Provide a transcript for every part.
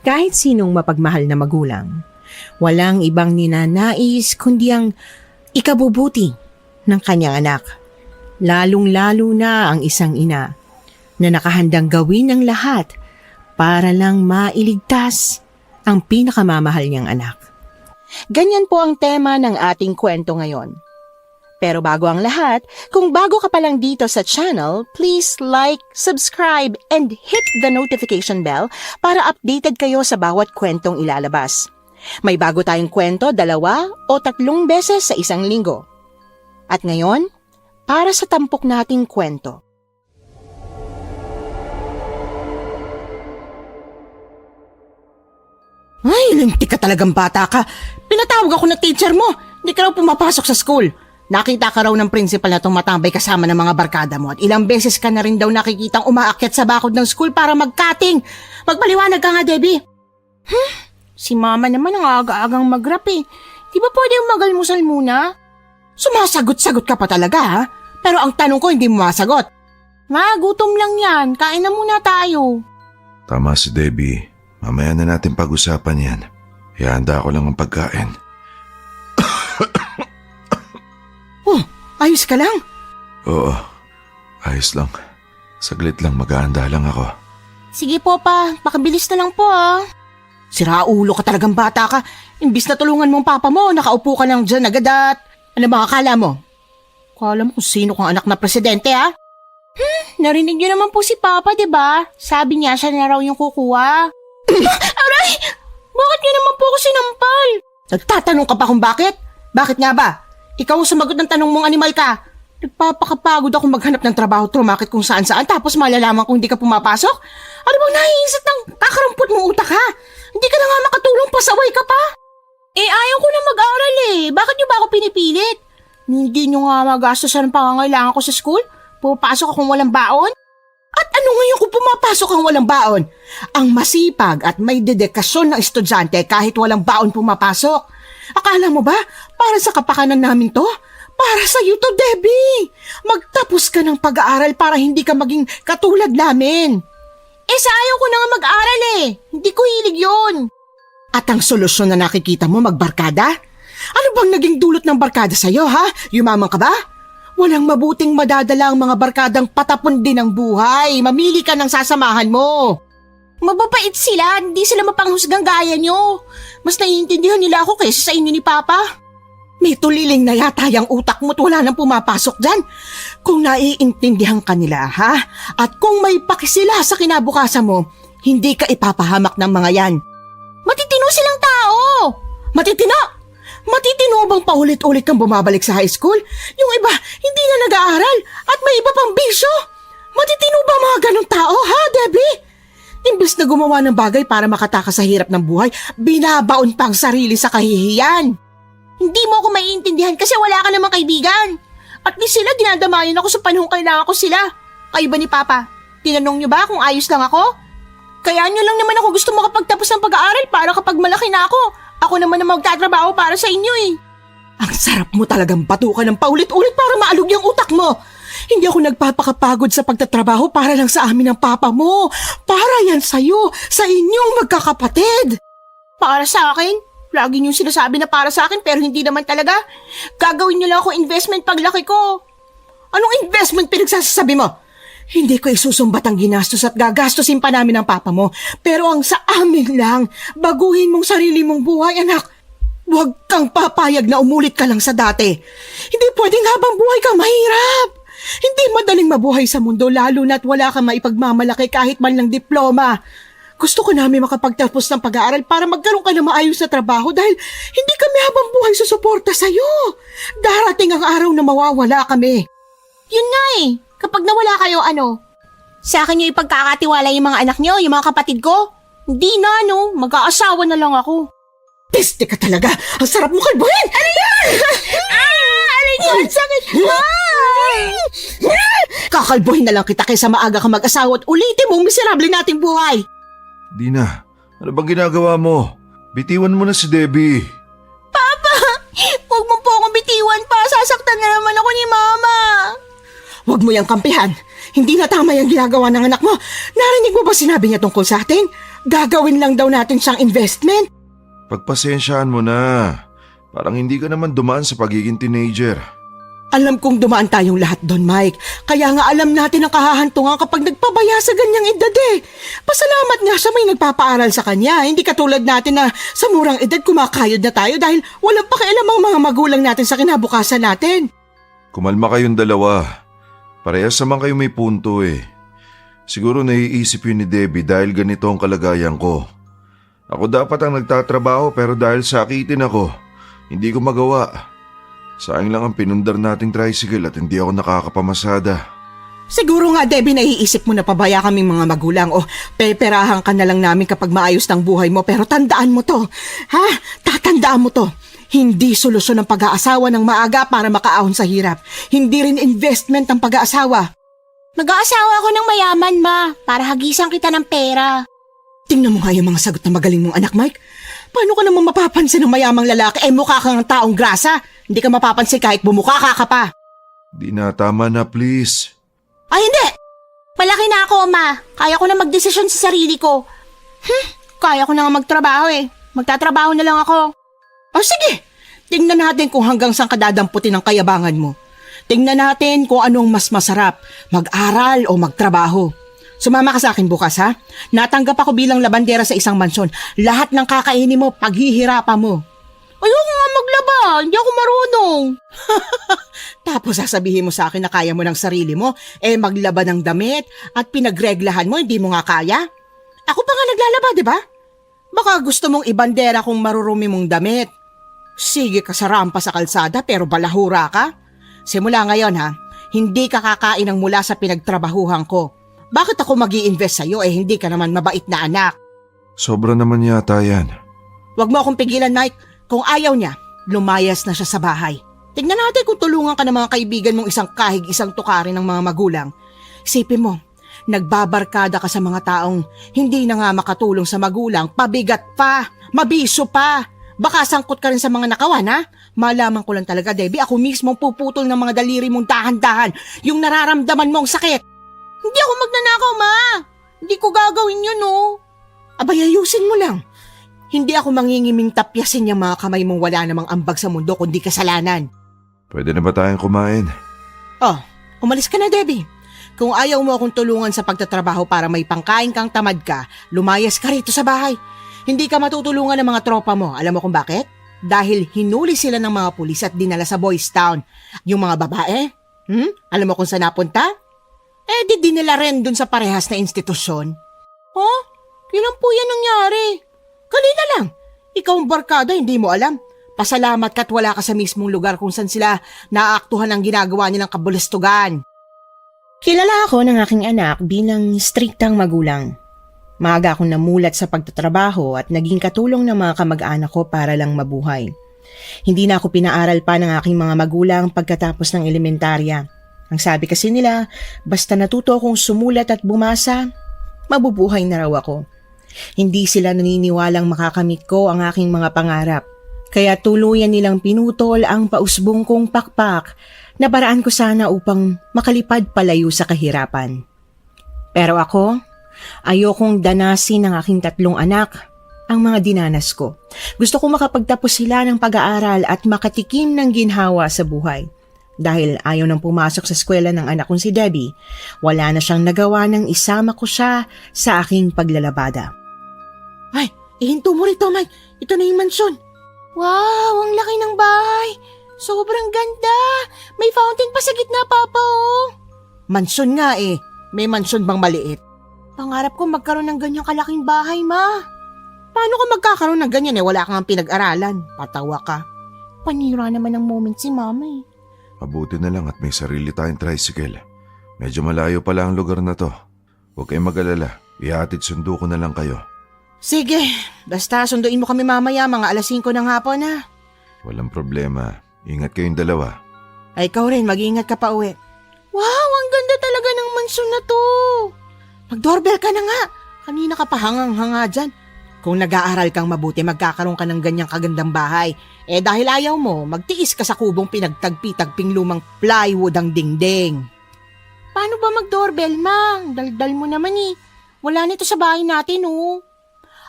Kahit sinong mapagmahal na magulang, walang ibang ninanais kundi ang ikabubuti ng kanyang anak. Lalong-lalo na ang isang ina na nakahandang gawin ang lahat para lang mailigtas ang pinakamamahal niyang anak. Ganyan po ang tema ng ating kwento ngayon. Pero bago ang lahat, kung bago ka pa lang dito sa channel, please like, subscribe, and hit the notification bell para updated kayo sa bawat kwentong ilalabas. May bago tayong kwento 2 o 3 beses sa isang linggo. At ngayon, para sa tampok nating kwento. Ay, lintik ka talagang bata ka. Pinatawag ako ng teacher mo. Hindi ka raw pumapasok sa school. Nakita ka raw ng principal na tumatambay kasama ng mga barkada mo at ilang beses ka na rin daw nakikitang umaakyat sa bakod ng school para mag-cutting. Magpaliwanag ka nga, Debbie. Si mama naman ang aga-agang mag-rap eh. Di ba pwede magalmusal muna? Sumasagot-sagot ka pa talaga ha? Pero ang tanong ko hindi mo masagot. Ma, gutom lang yan. Kain na muna tayo. Tama si Debbie. Mamaya na natin pag-usapan yan. Ihanda ko lang ang pagkain. Ayos ka lang? Oo, ayos lang. Saglit lang, maghahanda lang ako. Sige po pa, pakabilis na lang po ah. Siraulo ka talagang bata ka. Imbis na tulungan mo ang papa mo, nakaupo ka lang dyan agad at... Ano ba akala mo? Akala mo kung sino kang anak na presidente ha? Narinig niyo naman po si papa, diba? Sabi niya siya na raw yung kukuha. Aray! Bakit niyo naman po ako sinampal? Nagtatanong ka pa kung bakit? Bakit nga ba? Ikaw ang sumagot ng tanong mong animal ka. Nagpapakapagod ako maghanap ng trabaho trumakit kung saan-saan tapos malalaman kung hindi ka pumapasok? Ano bang naiisip ng kakarampot mong utak ha? Hindi ka na nga makatulong, pasaway ka pa. Ayaw ko na mag-aral eh. Bakit niyo ba ako pinipilit? Hindi niyo nga magastos ng pangangailangan ko sa school? Pumapasok akong walang baon? At ano ngayon kung pumapasok ang walang baon? Ang masipag at may dedikasyon ng estudyante kahit walang baon pumapasok. Akala mo ba, para sa kapakanan namin to? Para sa iyo to, Debbie! Magtapos ka ng pag-aaral para hindi ka maging katulad namin. Ayaw ko na nga mag-aaral eh. Hindi ko hilig yun. At ang solusyon na nakikita mo, magbarkada? Ano bang naging dulot ng barkada sa'yo, ha? Yumaman ka ba? Walang mabuting madadala ang mga barkadang patapon din ang buhay. Mamili ka ng sasamahan mo. Mababait sila, hindi sila mapanghusgang gaya nyo. Mas naiintindihan nila ako kaysa sa inyo ni Papa. May tuliling na yata yung utak mo't wala nang pumapasok dyan. Kung naiintindihan ka nila, ha? At kung may paki sila sa kinabukasan mo, hindi ka ipapahamak ng mga yan. Matitino silang tao! Matitino? Matitino bang paulit-ulit kang bumabalik sa high school? Yung iba, hindi na nag-aaral at may iba pang bisyo. Matitino ba mga ganong tao, ha, Debbie? Imbes na gumawa ng bagay para makatakas sa hirap ng buhay, binabaon pang sarili sa kahihiyan. Hindi mo ako maiintindihan kasi wala ka namang kaibigan. At least sila dinadamayan ako sa panahong kailangan ko sila. Kayo ba ni Papa? Tinanong niyo ba kung ayos lang ako? Kaya niyo lang naman ako gusto makapagtapos ng pag-aaral para kapag malaki na ako naman na magtatrabaho para sa inyo eh. Ang sarap mo talagang batukan ng paulit-ulit para maalog yung utak mo. Hindi ako nagpapakapagod sa pagtatrabaho para lang sa amin ng papa mo. Para yan sa'yo, sa inyong magkakapatid. Para sa akin? Lagi niyong sinasabi na para sa akin pero hindi naman talaga. Gagawin niyo lang ako investment paglaki ko. Anong investment pinagsasabi mo? Hindi ko isusumbat ang ginastos at gagastusin pa namin ng papa mo. Pero ang sa amin lang, baguhin mong sarili mong buhay, anak. Huwag kang papayag na umulit ka lang sa dati. Hindi pwedeng habang buhay kang mahirap. Hindi madaling mabuhay sa mundo lalo na't wala kang maipagmamalaki kahit man lang diploma. Gusto ko namin makapagtapos ng pag-aaral para magkaroon ka ng maayos na trabaho dahil hindi kami habang buhay susuporta sa'yo. Darating ang araw na mawawala kami. Yun nga eh, kapag nawala kayo sa akin nyo ipagkakatiwala yung mga anak nyo, yung mga kapatid ko? Hindi na mag-aasawa na lang ako. Peste ka talaga! Ang sarap mo kalbuhin! Ano yan? Aray ko! Ang sakit! Kakalbuhin na lang kita kaysa maaga ka mag-asawa at ulitin mo ang miserable nating buhay! Dina, ano bang ginagawa mo? Bitiwan mo na si Debbie. Papa! Huwag mo po akong bitiwan pa! Sasaktan na naman ako ni Mama! Huwag mo yang kampihan! Hindi na tama yung ginagawa ng anak mo! Narinig mo ba sinabi niya tungkol sa atin? Gagawin lang daw natin siyang investment. Pagpasensyaan mo na. Parang hindi ka naman dumaan sa pagiging teenager. Alam kong dumaan tayong lahat doon, Mike. Kaya nga alam natin ang kahahantungan kapag nagpabaya sa ganyang edad eh. Pasalamat nga siya may nagpapaaral sa kanya. Hindi katulad natin na sa murang edad kumakayod na tayo dahil walang pakialam ang mga magulang natin sa kinabukasan natin. Kumalma kayong dalawa. Parehas naman kayo may punto eh. Siguro naiisip yun ni Debbie dahil ganito ang kalagayan ko. Ako dapat ang nagtatrabaho pero dahil sakitin ako, hindi ko magawa. Sayang lang ang pinundar nating tricycle at hindi ako nakakapamasada. Siguro nga, Debbie, naiisip mo na pabaya kaming mga magulang o peperahan ka na lang namin kapag maayos ng buhay mo. Pero tandaan mo to, ha? Tatandaan mo to. Hindi solusyon ang pag-aasawa ng maaga para makaahon sa hirap. Hindi rin investment ang pag-aasawa. Mag-aasawa ako ng mayaman, ma, para hagisan kita ng pera. Tingnan mo nga yung mga sagot na magaling mong anak, Mike. Paano ka naman mapapansin ng mayamang lalaki? Mukha kang taong grasa. Hindi ka mapapansin kahit bumuka ka pa. Di na, tama na please. Ay, hindi! Malaki na ako, ma. Kaya ko na magdesisyon sa sarili ko. Kaya ko na nga magtrabaho eh. Magtatrabaho na lang ako. O sige, tingnan natin kung hanggang saan ka dadamputin ang kayabangan mo. Tingnan natin kung anong mas masarap, mag-aral o magtrabaho. Sumama ka sa akin bukas, ha? Natanggap ako bilang labandera sa isang mansyon. Lahat ng kakainin mo, paghihirapan mo. Ayoko nga maglaba. Hindi ako marunong. Tapos sasabihin mo sa akin na kaya mo ng sarili mo, maglaba ng damit at pinagreglahan mo, hindi mo nga kaya? Ako pa nga naglalaba, di ba? Baka gusto mong ibandera kung marurumi mong damit. Sige ka sa rampa sa kalsada pero balahura ka. Simula ngayon, ha? Hindi ka kakain ng mula sa pinagtrabahuhan ko. Bakit ako mag-i-invest sa'yo hindi ka naman mabait na anak? Sobra naman yata yan. Huwag mo akong pigilan, Mike. Kung ayaw niya, lumayas na siya sa bahay. Tignan natin kung tulungan ka ng mga kaibigan mong isang kahig, isang tukarin ng mga magulang. Isipin mo, nagbabarkada ka sa mga taong hindi na nga makatulong sa magulang, pabigat pa, mabiso pa. Baka sangkot ka rin sa mga nakawan, ha? Malaman ko lang talaga, Debbie, ako mismo puputol ng mga daliri mong dahan-dahan, yung nararamdaman mong sakit. Hindi ako magnanakaw, ma. Hindi ko gagawin yun, oh. Abay, ayusin mo lang. Hindi ako mangingiming tapyasin yung mga kamay mong wala namang ambag sa mundo kundi kasalanan. Pwede na ba tayong kumain? Oh, umalis ka na, Debbie. Kung ayaw mo akong tulungan sa pagtatrabaho para may pangkain kang tamad ka, lumayas ka rito sa bahay. Hindi ka matutulungan ng mga tropa mo. Alam mo kung bakit? Dahil hinuli sila ng mga pulis at dinala sa Boys Town. Yung mga babae, alam mo kung saan napunta? Di dinala rin dun sa parehas na institusyon. Huh? Kailan po yan nangyari? Kanina lang. Ikaw ang barkada, hindi mo alam. Pasalamat ka't wala ka sa mismong lugar kung saan sila naaaktuhan ang ginagawa nilang kabulastugan. Kilala ako ng aking anak bilang striktang magulang. Maaga akong namulat sa pagtatrabaho at naging katulong ng mga kamag-anak ko para lang mabuhay. Hindi na ako pinaaral pa ng aking mga magulang pagkatapos ng elementarya. Ang sabi kasi nila, basta natuto akong sumulat at bumasa, mabubuhay na raw ako. Hindi sila naniniwalang makakamit ko ang aking mga pangarap. Kaya tuluyan nilang pinutol ang pausbong kong pakpak na paraan ko sana upang makalipad palayo sa kahirapan. Pero ako, ayokong danasin ng aking 3 anak ang mga dinanas ko. Gusto ko makapagtapos sila ng pag-aaral at makatikim ng ginhawa sa buhay. Dahil ayaw nang pumasok sa eskwela ng anak kong si Debbie, wala na siyang nagawa nang isama ko siya sa aking paglalabada. Ay, ihinto mo rito, Mike. Ito na yung mansyon. Wow, ang laki ng bahay. Sobrang ganda. May fountain pa sa gitna, Papa, oh. Mansyon nga eh. May mansyon bang maliit? Pangarap ko magkaroon ng ganyang kalaking bahay, ma. Paano ka magkakaroon ng ganyan wala kang pinag-aralan? Patawa ka. Panira naman ang moment si Mama eh. Mabuti na lang at may sarili tayong tricycle. Medyo malayo pala ang lugar na to. Huwag kayong mag-alala. Ihatid sundo ko na lang kayo. Sige, basta sunduin mo kami mamaya mga 5:00 ng hapon ha. Walang problema. Ingat kayong dalawa. Ay ikaw rin, mag-iingat ka pa uwi. Wow, ang ganda talaga ng mansyon na to. Mag-doorbell ka na nga. Kanina ka pa hangang-hanga dyan. Kung nag-aaral kang mabuti, magkakaroon ka ng ganyang kagandang bahay. Dahil ayaw mo, magtiis ka sa kubong pinagtagpi-tagping lumang plywood ang dingding. Paano ba mag-doorbell, ma? Daldal mo naman eh. Wala nito sa bahay natin, oh.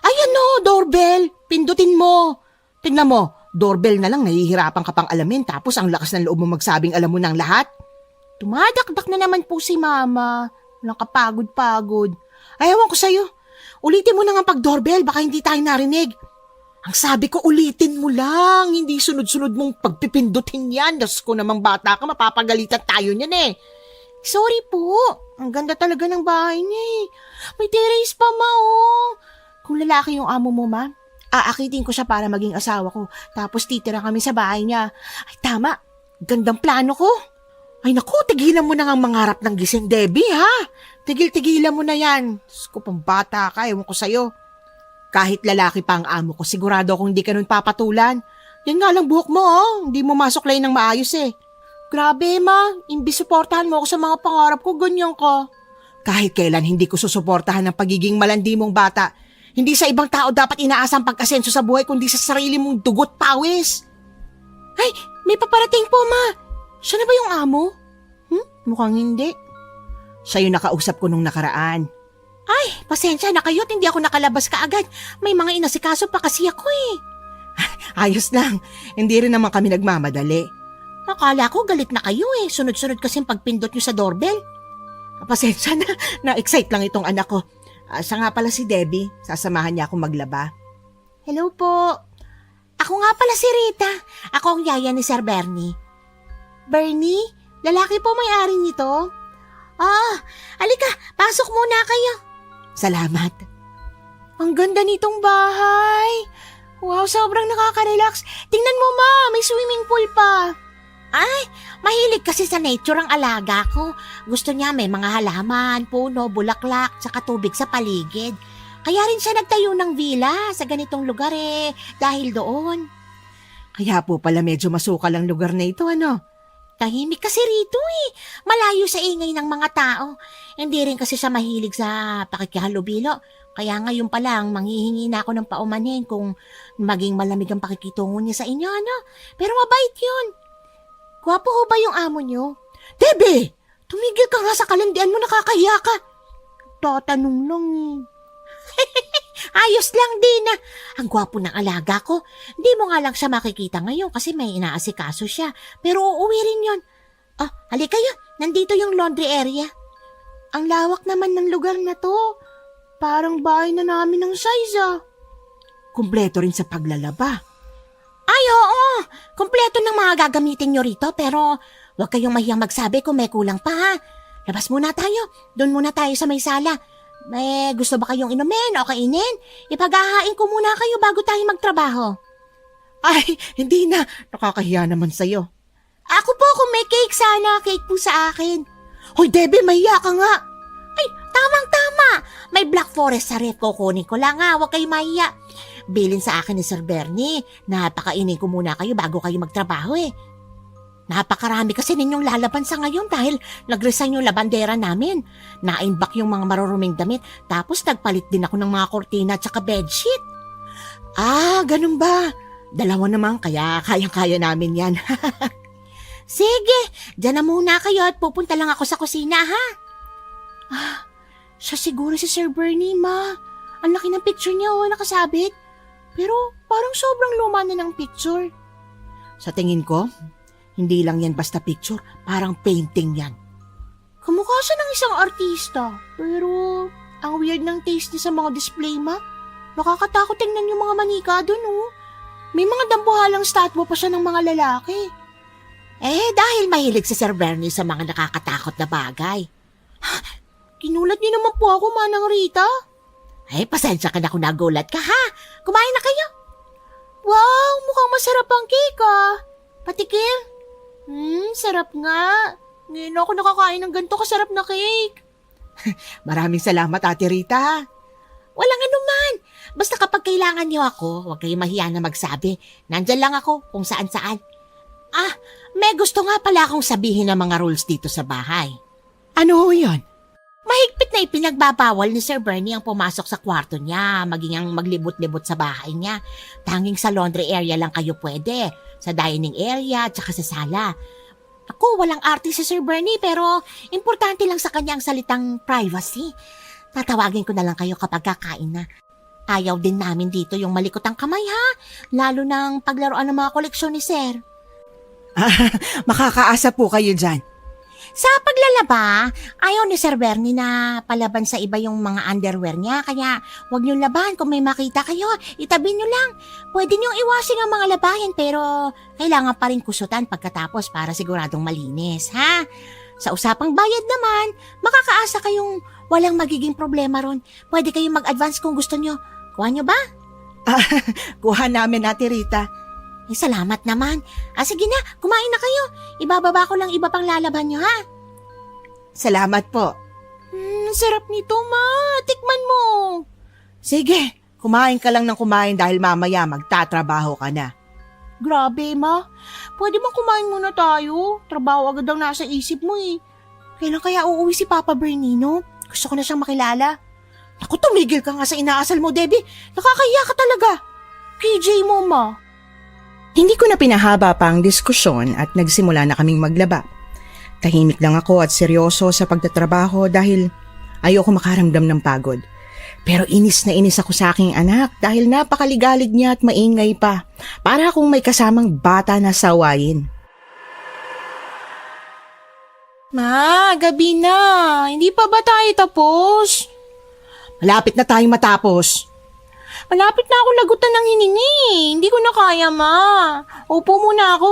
Ayan no, doorbell. Pindutin mo. Tingnan mo, doorbell na lang nahihirapan ka pang alamin tapos ang lakas ng loob mo magsabing alam mo ng lahat. Tumadakdak na naman po si Mama. Walang kapagod-pagod. Ay, ewan ko sa'yo. Ulitin mo na nga pag-doorbell, baka hindi tayo narinig. Ang sabi ko, ulitin mo lang. Hindi sunod-sunod mong pagpipindutin yan. Diyos ko namang bata ka, mapapagalitan tayo niyan eh. Sorry po. Ang ganda talaga ng bahay niya eh. May terrace pa, Ma, oh. Kung lalaki yung amo mo, Ma, aakitin ko siya para maging asawa ko. Tapos titira kami sa bahay niya. Ay, tama. Gandang plano ko. Ay naku, tigilan mo na nga mangarap ng gising, Debbie, ha? Tigil-tigilan mo na yan. Diyos ko, pambata ka, ewan ko sa'yo. Kahit lalaki pa ang amo ko, sigurado akong hindi ka nun papatulan. Yan nga lang buhok mo, oh. Hindi mo masok lane ng maayos eh. Grabe, Ma. Imbis suportahan mo ako sa mga pangarap ko, ganyan ka. Kahit kailan hindi ko susuportahan ng pagiging malandi mong bata. Hindi sa ibang tao dapat inaasang pag-asenso sa buhay kundi sa sarili mong dugot pawis. Ay, may paparating po, Ma. Siya na ba yung amo? Mukhang hindi. Siya yung nakausap ko nung nakaraan. Ay, pasensya na kayo't hindi ako nakalabas kaagad. May mga inasikaso pa kasi ako eh. Ayos lang. Hindi rin naman kami nagmamadali. Akala ko galit na kayo eh. Sunod-sunod kasing pagpindot nyo sa doorbell. Pasensya na. Na-excite lang itong anak ko. Siya nga pala si Debbie. Sasamahan niya akong maglaba. Hello po. Ako nga pala si Rita. Ako ang yaya ni Sir Bernie. Bernie? Lalaki po may-ari nito? Halika, pasok muna kayo. Salamat. Ang ganda nitong bahay. Wow, sobrang nakaka-relax. Tingnan mo, Ma, may swimming pool pa. Ay, mahilig kasi sa nature ang alaga ko. Gusto niya may mga halaman, puno, bulaklak, tsaka tubig sa paligid. Kaya rin siya nagtayo ng villa sa ganitong lugar eh, dahil doon. Kaya po pala medyo masukal ang lugar na ito, ano? Tahimik kasi rito eh. Malayo sa ingay ng mga tao. Hindi rin kasi siya mahilig sa pakikihalubilo. Kaya ngayon pa lang, manghihingi na ako ng paumanhin kung maging malamig ang pakikitungo niya sa inyo, ano? Pero mabait yun. Gwapo ho ba yung amo niyo? Debbie! Tumigil ka nga sa kalandian mo, nakakahiya ka. Tatanong lang eh. Ayos lang din ah. Ang gwapo ng alaga ko. Hindi mo nga lang siya makikita ngayon kasi may inaasikaso siya. Pero uuwi rin yun. Halika kayo. Nandito yung laundry area. Ang lawak naman ng lugar na to. Parang bahay na namin ng size ah. Kumpleto rin sa paglalaba. Ay oo. Kumpleto ng mga gagamitin nyo rito pero huwag kayong mahiyang magsabi kung may kulang pa ha. Labas muna tayo. Doon muna tayo sa may sala. May gusto ba kayong inumin o kainin? Ipaghahain ko muna kayo bago tayo magtrabaho. Ay, hindi na. Nakakahiya naman sa'yo. Ako po kung may cake sana. Cake po sa akin. Hoy, Debbie, mahiya ka nga. Ay, tamang-tama. May Black Forest sa ref. Kukunin ko lang ha. Huwag kayo mahiya. Bilin sa akin ni Sir Bernie. Napakainin ko muna kayo bago kayo magtrabaho eh. Napakarami kasi ninyong lalaban sa ngayon dahil nag-resign yung labandera namin. Na-inback yung mga maruruming damit tapos nagpalit din ako ng mga kortina at saka bedsheet. Ganun ba? Dalawa naman kaya kayang-kaya namin yan. Sige, dyan na muna kayo at pupunta lang ako sa kusina ha. Siya siguro si Sir Bernie, Ma. Ang laki ng picture niya nakasabit. Pero parang sobrang luma na ng picture. Sa tingin ko, hindi lang yan basta picture, parang painting yan. Kamukha siya ng isang artista, pero ang weird ng taste niya sa mga display map. Nakakatakot tingnan yung mga manika doon, oh. May mga dambuhalang statwa pa siya ng mga lalaki. Dahil mahilig si Sir Bernie sa mga nakakatakot na bagay. Kinulat niyo naman po ako, Manang Rita. Pasensya ka na kung nagulat ka, ha? Kumain na kayo. Wow, mukhang masarap ang cake, ah. Patikim? Sarap nga. Ngayon ako nakakain ng ganito kasarap na cake. Maraming salamat, Ate Rita. Walang anuman. Basta kapag kailangan niyo ako, huwag kayong mahiya na magsabi. Nandyan lang ako kung saan-saan. May gusto nga pala akong sabihin ng mga rules dito sa bahay. Ano ho yun? Mahigpit na ipinagbabawal ni Sir Bernie ang pumasok sa kwarto niya, maging ang maglibot-libot sa bahay niya. Tanging sa laundry area lang kayo pwede, sa dining area at saka sa sala. Ako, walang arte si Sir Bernie pero importante lang sa kanya ang salitang privacy. Tatawagin ko na lang kayo kapag kakain na. Ayaw din namin dito yung malikot ang kamay ha, lalo ng paglaruan ng mga koleksyon ni Sir. Makakaasa po kayo dyan. Sa paglalaba, ayaw ni Sir Bernie na palaban sa iba yung mga underwear niya, kaya huwag niyong laban kung may makita kayo, itabi niyo lang. Pwede niyong iwasin ang mga labahin pero kailangan pa rin kusutan pagkatapos para siguradong malinis, ha? Sa usapang bayad naman, makakaasa kayong walang magiging problema ron. Pwede kayong mag-advance kung gusto niyo. Kuha niyo ba? Kuha namin, Ate Rita. Ay, salamat naman. Sige na, kumain na kayo. Ibababa ko lang iba pang lalaban niyo, ha? Salamat po. Sarap nito, ma. Tikman mo. Sige, kumain ka lang ng kumain dahil mamaya magtatrabaho ka na. Grabe, ma. Pwede bang kumain muna tayo? Trabaho agad ang nasa isip mo eh. Kailan kaya uuwi si Papa Bernino? Gusto ko na siyang makilala. Naku, tumigil ka nga sa inaasal mo, Debbie. Nakakahiya ka talaga. KJ mo, ma. Hindi ko na pinahaba pa ang diskusyon at nagsimula na kaming maglaba. Tahimik lang ako at seryoso sa pagtatrabaho dahil ayoko makaramdam ng pagod. Pero inis na inis ako sa aking anak dahil napakaligalig niya at maingay pa. Para akong may kasamang bata na sawayin. Ma, gabi na. Hindi pa ba tayo tapos? Malapit na tayong matapos. Malapit na ako lagutan ng hiningi. Hindi ko na kaya, ma. Upo muna ako,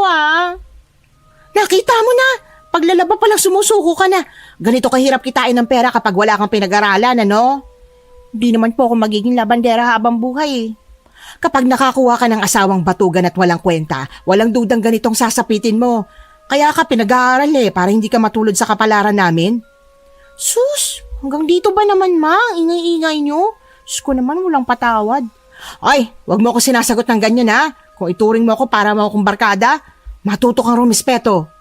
Nakita mo na, paglalaba pa lang sumusuko ka na. Ganito kahirap kitain ng pera kapag wala kang pinag-aralan, ano? Hindi naman po ako magiging labandera habang buhay. Kapag nakakuha ka ng asawang batugan at walang kwenta, walang dudang ganitong sasapitin mo. Kaya ka pinag-aaral para hindi ka matulad sa kapalaran namin. Sus, hanggang dito ba naman, ma? Ingay-ingay nyo? Diyos ko naman, walang patawad. Ay, wag mo ako sinasagot ng ganyan ha. Kung ituring mo ako para mo akong barkada, matuto kang rumispeto.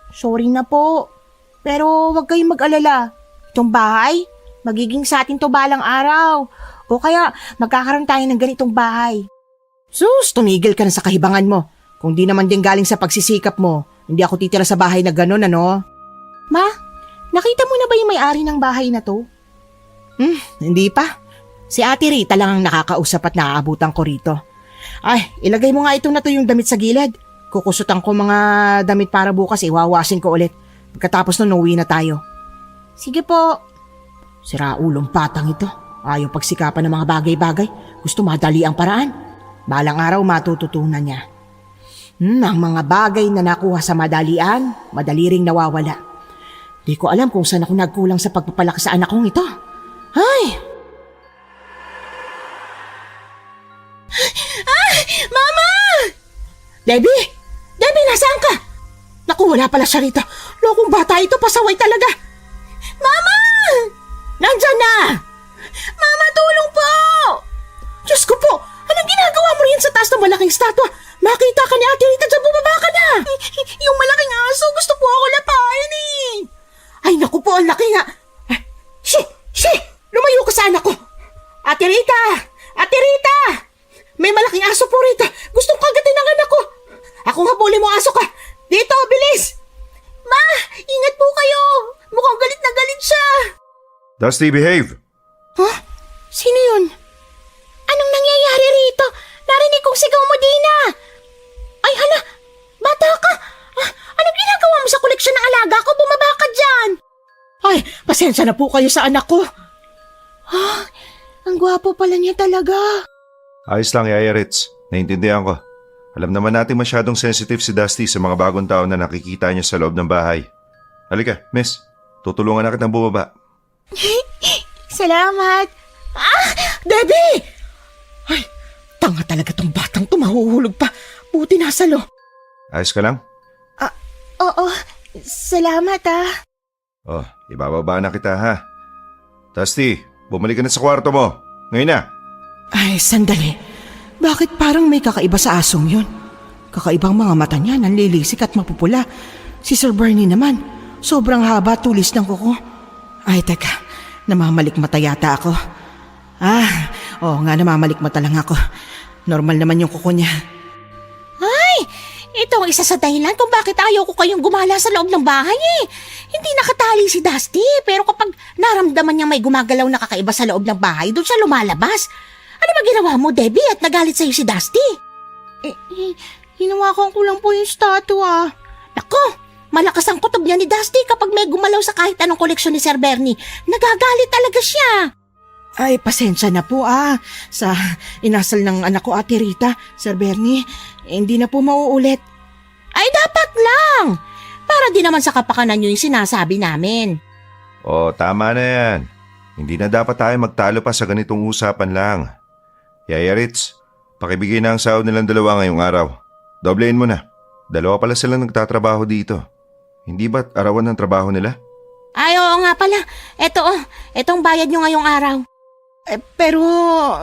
Sorry na po. Pero wag kayong mag-alala. Itong bahay, magiging sa atin to balang araw. O kaya magkakaroon tayo ng ganitong bahay. Sus, tumigil ka na sa kahibangan mo. Kung di naman din galing sa pagsisikap mo, hindi ako titira sa bahay na gano'n, ano? Ma, nakita mo na ba yung may-ari ng bahay na to? Hindi pa. Si Ate Rita lang ang nakakausap at naaabutan ko rito. Ay, ilagay mo nga itong na to yung damit sa gilid. Kukusutan ko mga damit para bukas, iwawasin ko ulit. Pagkatapos nun, uwi na tayo. Sige po. Siraulong patang ito. Ayaw pagsikapan ng mga bagay-bagay. Gusto madali ang paraan. Balang araw matututunan niya. Ang mga bagay na nakuha sa madalian, madali ring nawawala. Di ko alam kung saan ako nagkulang sa pagpapalaki sa anak kong ito. Ay! Mama! Debbie! Debbie, nasaan ka? Naku, wala pala siya rito. Lokong bata ito, pasaway talaga. Mama! Nandyan na! Mama, tulong po! Diyos ko po, anong ginagawa mo riyan sa taas ng malaking statwa? Makita ka ni Ate Rita dyan, bumaba ka na! Yung malaking aso, gusto po ako lapain eh! Ay, naku po, ang laki nga! Shi! Lumayo ka sa anak ko! Ate Rita! Ate Rita! May malaking aso po rito! Gustong kagatin ng anak ko! Ako habulin mo aso ka! Dito, bilis! Ma, ingat po kayo! Mukhang galit na galit siya! Dusty, behave! Huh? Sino yun? Anong nangyayari rito? Narinig kong sigaw mo, Dina! Ay, hala! Bata ka! Anong ginagawa mo sa koleksyon ng alaga ko? Bumaba ka dyan! Ay, pasensya na po kayo sa anak ko. Ang gwapo pala niya talaga. Ayos lang, Yaya Ritz. Naintindihan ko. Alam naman natin masyadong sensitive si Dusty sa mga bagong tao na nakikita niya sa loob ng bahay. Halika, miss. Tutulungan na kitang bumaba. Salamat. Debbie! Ay, tanga talaga tong batang to, mahuhulog pa. Buti nasa lo. Ayos ka lang? Oo, salamat Oh, ibababa na kita ha. Dusty, bumalik ka na sa kwarto mo. Ngayon na. Ay, sandali. Bakit parang may kakaiba sa asong yun? Kakaibang mga mata niya, nanlilisik at mapupula. Si Sir Bernie naman, sobrang haba tulis ng kuko. Ay, teka, namamalikmata yata ako. Oo nga, namamalikmata lang ako. Normal naman yung kuko niya. Ito ang isa sa dahilan kung bakit ayaw ko kayong gumala sa loob ng bahay eh. Hindi nakatali si Dusty, pero kapag naramdaman niya may gumagalaw na kakaiba sa loob ng bahay, doon siya lumalabas. Ano ba ginawa mo, Debbie, at nagalit sa'yo si Dusty? Hinawakan ko lang po yung statua. Nako, malakas ang kutob niya ni Dusty kapag may gumalaw sa kahit anong koleksyon ni Sir Bernie. Nagagalit talaga siya. Ay, pasensya na po sa inasal ng anak ko, Ate Rita. Sir Bernie, hindi na po mauulit. Ay, dapat lang. Para di naman sa kapakanan nyo yung sinasabi namin. Oh, tama na yan. Hindi na dapat tayo magtalo pa sa ganitong usapan lang. Yaya Ritz, pakibigay na ang sahod nilang dalawa ngayong araw. Doblein mo na. Dalawa pala silang nagtatrabaho dito. Hindi ba't arawan ng trabaho nila? Ay, oo nga pala. Etong bayad nyo ngayong araw. Pero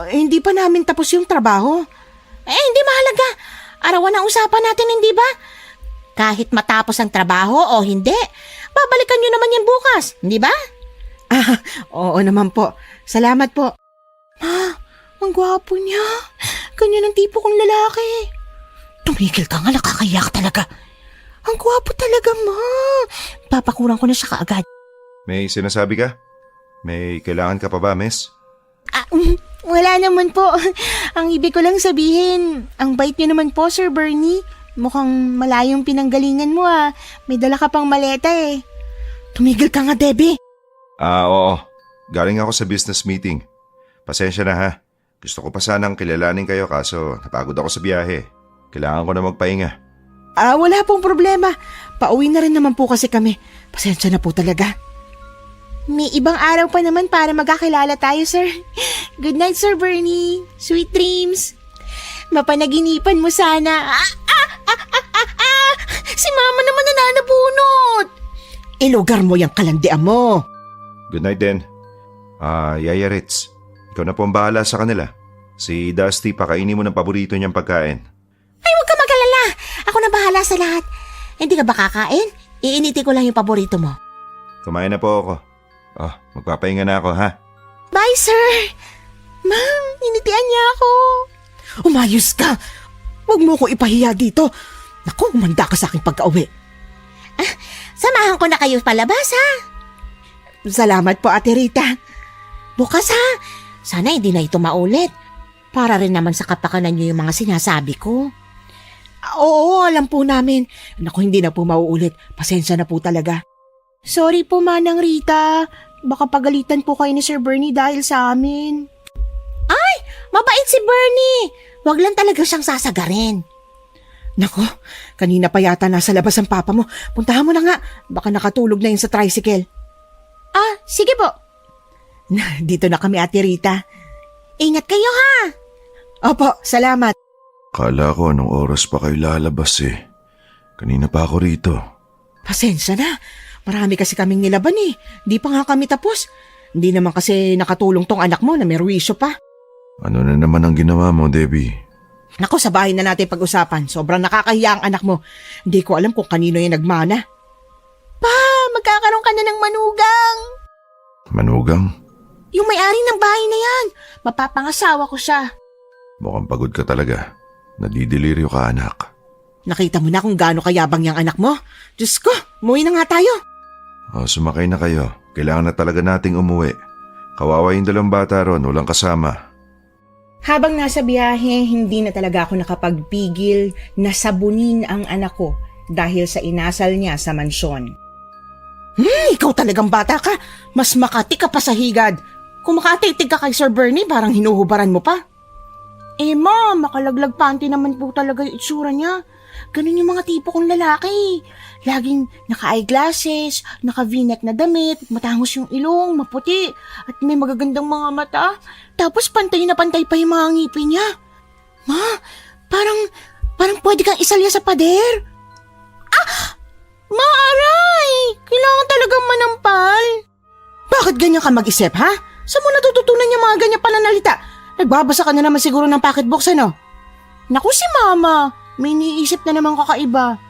hindi pa namin tapos yung trabaho. Hindi mahalaga. Arawan ang usapan natin, hindi ba? Kahit matapos ang trabaho o hindi, babalikan nyo naman yan bukas, hindi ba? Oo naman po. Salamat po. Ang gwapo niya. Ganyan ang tipo kong lalaki. Tumigil ka nga, nakakayak talaga. Ang gwapo talaga, ma. Papakuran ko na siya kaagad. May sinasabi ka? May kailangan ka pa ba, miss? Wala naman po. Ang ibig ko lang sabihin, ang bait niyo naman po, Sir Bernie. Mukhang malayong pinanggalingan mo May dala ka pang maleta eh. Tumigil ka nga, Debbie. Oo. Galing ako sa business meeting. Pasensya na ha. Gusto ko pa sanang kilalanin kayo kaso napagod ako sa biyahe. Kailangan ko na magpahinga. Wala pong problema. Pauwi na rin naman po kasi kami. Pasensya na po talaga. May ibang araw pa naman para magkakilala tayo, sir. Good night, Sir Bernie. Sweet dreams. Mapanaginipan mo sana. Si Mama naman nananabunot. Ilugar mo yung kalandian mo. Good night din. Yaya Ritz, ikaw na po ang bahala sa kanila. Si Dusty, pakainin mo ng paborito niyang pagkain. Ay, huwag ka mag-alala. Ako na bahala sa lahat. Hindi ka ba kakain? Iiniti ko lang yung paborito mo. Kumain na po ako. Magpapahinga na ako ha. Bye, sir. Ma'am, initian niya ako. Umayos ka. Huwag mo ko ipahiya dito. Naku, umanda ka sa aking pagka-uwi. Samahan ko na kayo palabas, ha? Salamat po, Ate Rita. Bukas, ha? Sana hindi na ito maulit. Para rin naman sa kapakanan niyo yung mga sinasabi ko. Oo, alam po namin. Naku, hindi na po mauulit. Pasensya na po talaga. Sorry po, Manang Rita. Baka pagalitan po kayo ni Sir Bernie dahil sa amin. Ay! Mabait si Bernie! Wag lang talaga siyang sasagarin. Naku, kanina pa yata nasa labas ang papa mo. Puntahan mo na nga. Baka nakatulog na yun sa tricycle. Sige po. Dito na kami, Ate Rita. Ingat kayo, ha? Opo, salamat. Kala ko anong oras pa kayo lalabas eh. Kanina pa ako rito. Pasensya na. Marami kasi kaming nilaban eh. Di pa nga kami tapos. Hindi naman kasi nakatulong tong anak mo na may ruwisyo pa. Ano na naman ang ginawa mo, Debbie? Naku, sa bahay na natin pag-usapan. Sobrang nakakahiya ang anak mo. Hindi ko alam kung kanino yung nagmana. Pa, magkakaroon ka na ng manugang. Manugang? Yung may-ari ng bahay na yan. Mapapangasawa ko siya. Mukhang pagod ka talaga. Nadidiliryo ka, anak. Nakita mo na kung gaano kayabang yung anak mo? Diyos ko, umuwi na nga tayo. Sumakay na kayo. Kailangan na talaga nating umuwi. Kawawa yung dalawang bata ron, walang kasama. Habang nasa biyahe, hindi na talaga ako nakapagpigil na sabunin ang anak ko dahil sa inasal niya sa mansyon. Ikaw talagang bata ka. Mas makati ka pa sa higad. Kung makatitig ka kay Sir Bernie, parang hinuhubaran mo pa. Ma, makalaglag panty naman po talaga yung itsura niya. Ganun yung mga tipo kong lalaki. Laging naka-eyeglasses, naka-v-neck na damit, matangos yung ilong, maputi, at may magagandang mga mata. Tapos pantay na pantay pa yung mga ngipin niya. Ma, parang pwede kang isalya sa pader. Ma, aray! Kailangan talagang manampal. Bakit ganyan ka mag-isip, ha? Saan mo natututunan yung mga ganyan pananalita? Nagbabasa ka na naman siguro ng pocketbooks, ano? Naku si Mama, may iniisip na naman kakaiba.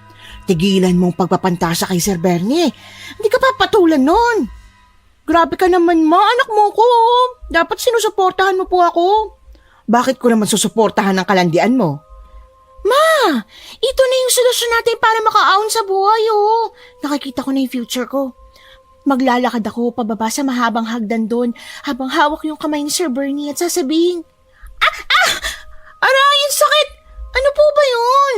Tigilan mong pagpapantasa kay Sir Bernie. Hindi ka papatulan nun. Grabe ka naman, Ma, anak mo ko. Dapat sinusuportahan mo po ako. Bakit ko naman susuportahan ang kalandian mo? Ma, ito na yung solusyon natin para makaahon sa buhay, oh. Nakikita ko na yung future ko. Maglalakad ako pababa sa mahabang hagdan doon habang hawak yung kamay ni Sir Bernie at sasabihin, Aray, ang sakit! Ano po ba yun?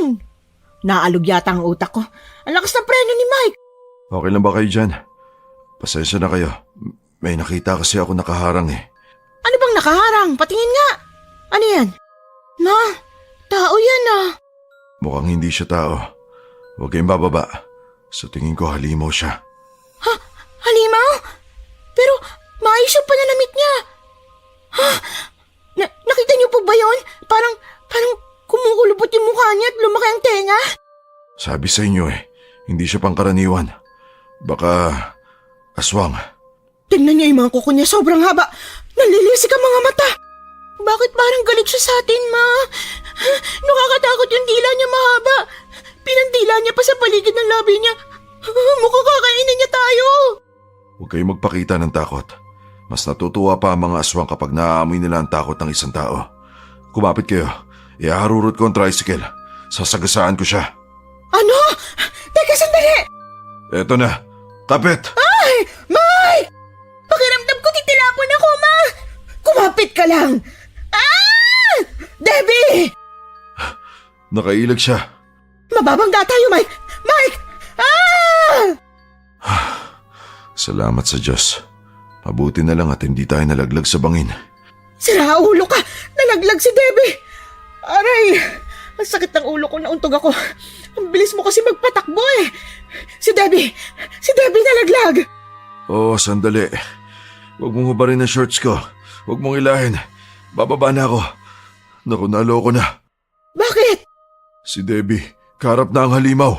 Naalog yata ang utak ko. Ang lakas ng preno ni Mike. Okay lang ba kayo dyan? Pasensya na kayo. May nakita kasi ako nakaharang eh. Ano bang nakaharang? Patingin nga. Ano yan? Na, tao yan ah. Mukhang hindi siya tao. Huwag kayong bababa. Sa tingin ko halimaw siya. Halimaw? Pero maayos yung pananamit niya. Ha? Nakita niyo po ba yun? Parang kumukulubot yung mukha niya at lumaki ang tenga. Sabi sa inyo eh, hindi siya pangkaraniwan. Baka aswang. Tingnan niya yung mga kuko niya, sobrang haba. Nalilisik ang mga mata. Bakit parang galit siya sa atin, Ma? Nakakatakot yung dila niya mahaba. Pinandila niya pa sa paligid ng labi niya. Mukhang kakainin niya tayo. Huwag kayong magpakita ng takot. Mas natutuwa pa ang mga aswang kapag naaamoy nila ang takot ng isang tao. Kumapit kayo. Iaharurot ko ang tricycle. Sasagasaan ko siya. Ano? Teka, sandali! Eto na. Kapit! Ay! Mike! Pakiramdam ko titilapon ako, Ma! Kumapit ka lang! Ah! Debbie! Nakailag siya. Mababangga tayo, Mike! Mike! Ah! Salamat sa Diyos. Mabuti na lang at hindi tayo nalaglag sa bangin. Sira ulo ka! Nalaglag si Debbie! Aray! Ang sakit ng ulo ko, nauntog ako. Ang bilis mo kasi magpatakbo eh. Si Debbie nalaglag. Oo, sandali. Huwag mong hubarin ang shorts ko. Huwag mong ilahin. Bababa na ako. Naku, naloko na. Bakit? Si Debbie, kaharap na ang halimaw.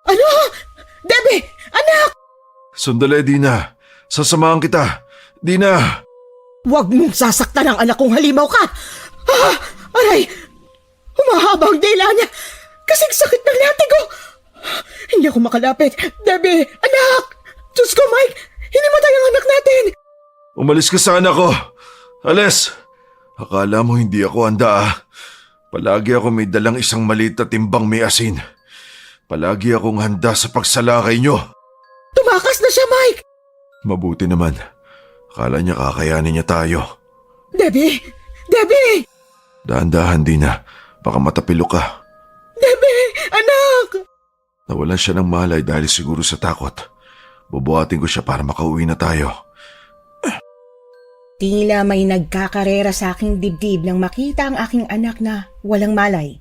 Ano? Debbie! Anak! Sandali, Dina. Sasamahan kita. Dina! Huwag mong sasaktan ang anak kong halimaw ka! Ah! Aray! Humahaba ang dila niya! Kasing sakit ng latigo! Hindi ako makalapit. Debbie! Anak! Diyos ko, Mike! Hinimatay ang anak natin! Umalis ka sa anak ko. Alis! Akala mo hindi ako handa ah. Palagi ako may dalang isang maliit na timbang may asin. Palagi akong handa sa pagsalakay nyo. Tumakas na siya, Mike! Mabuti naman. Akala niya kakayanin niya tayo. Debbie! Debbie! Dahan-dahan, Dina. Baka matapilo ka. Debbie! Anak! Nawalan siya ng malay dahil siguro sa takot. Bubuhatin ko siya para makauwi na tayo. Tila may nagkakarera sa aking dibdib nang makita ang aking anak na walang malay.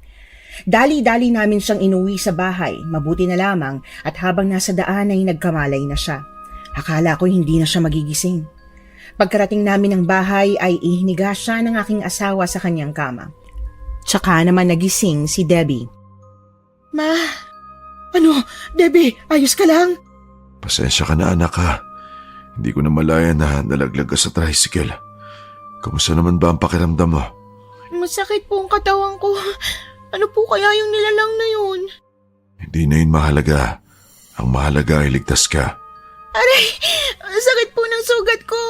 Dali-dali namin siyang inuwi sa bahay, mabuti na lamang at habang nasa daan ay nagkamalay na siya. Akala ko hindi na siya magigising. Pagkarating namin ng bahay ay ihiniga siya ng aking asawa sa kanyang kama. Tsaka naman nagising si Debbie. Ma! Ano? Debbie, ayos ka lang? Pasensya ka na, anak ha. Hindi ko na malaya na nalaglag ka sa tricycle. Kamusta naman ba ang pakiramdam mo? Masakit po ang katawan ko. Ano po kaya yung nilalang na yun? Hindi na yun mahalaga. Ang mahalaga ay ligtas ka. Aray! Ang sakit po ng sugat ko.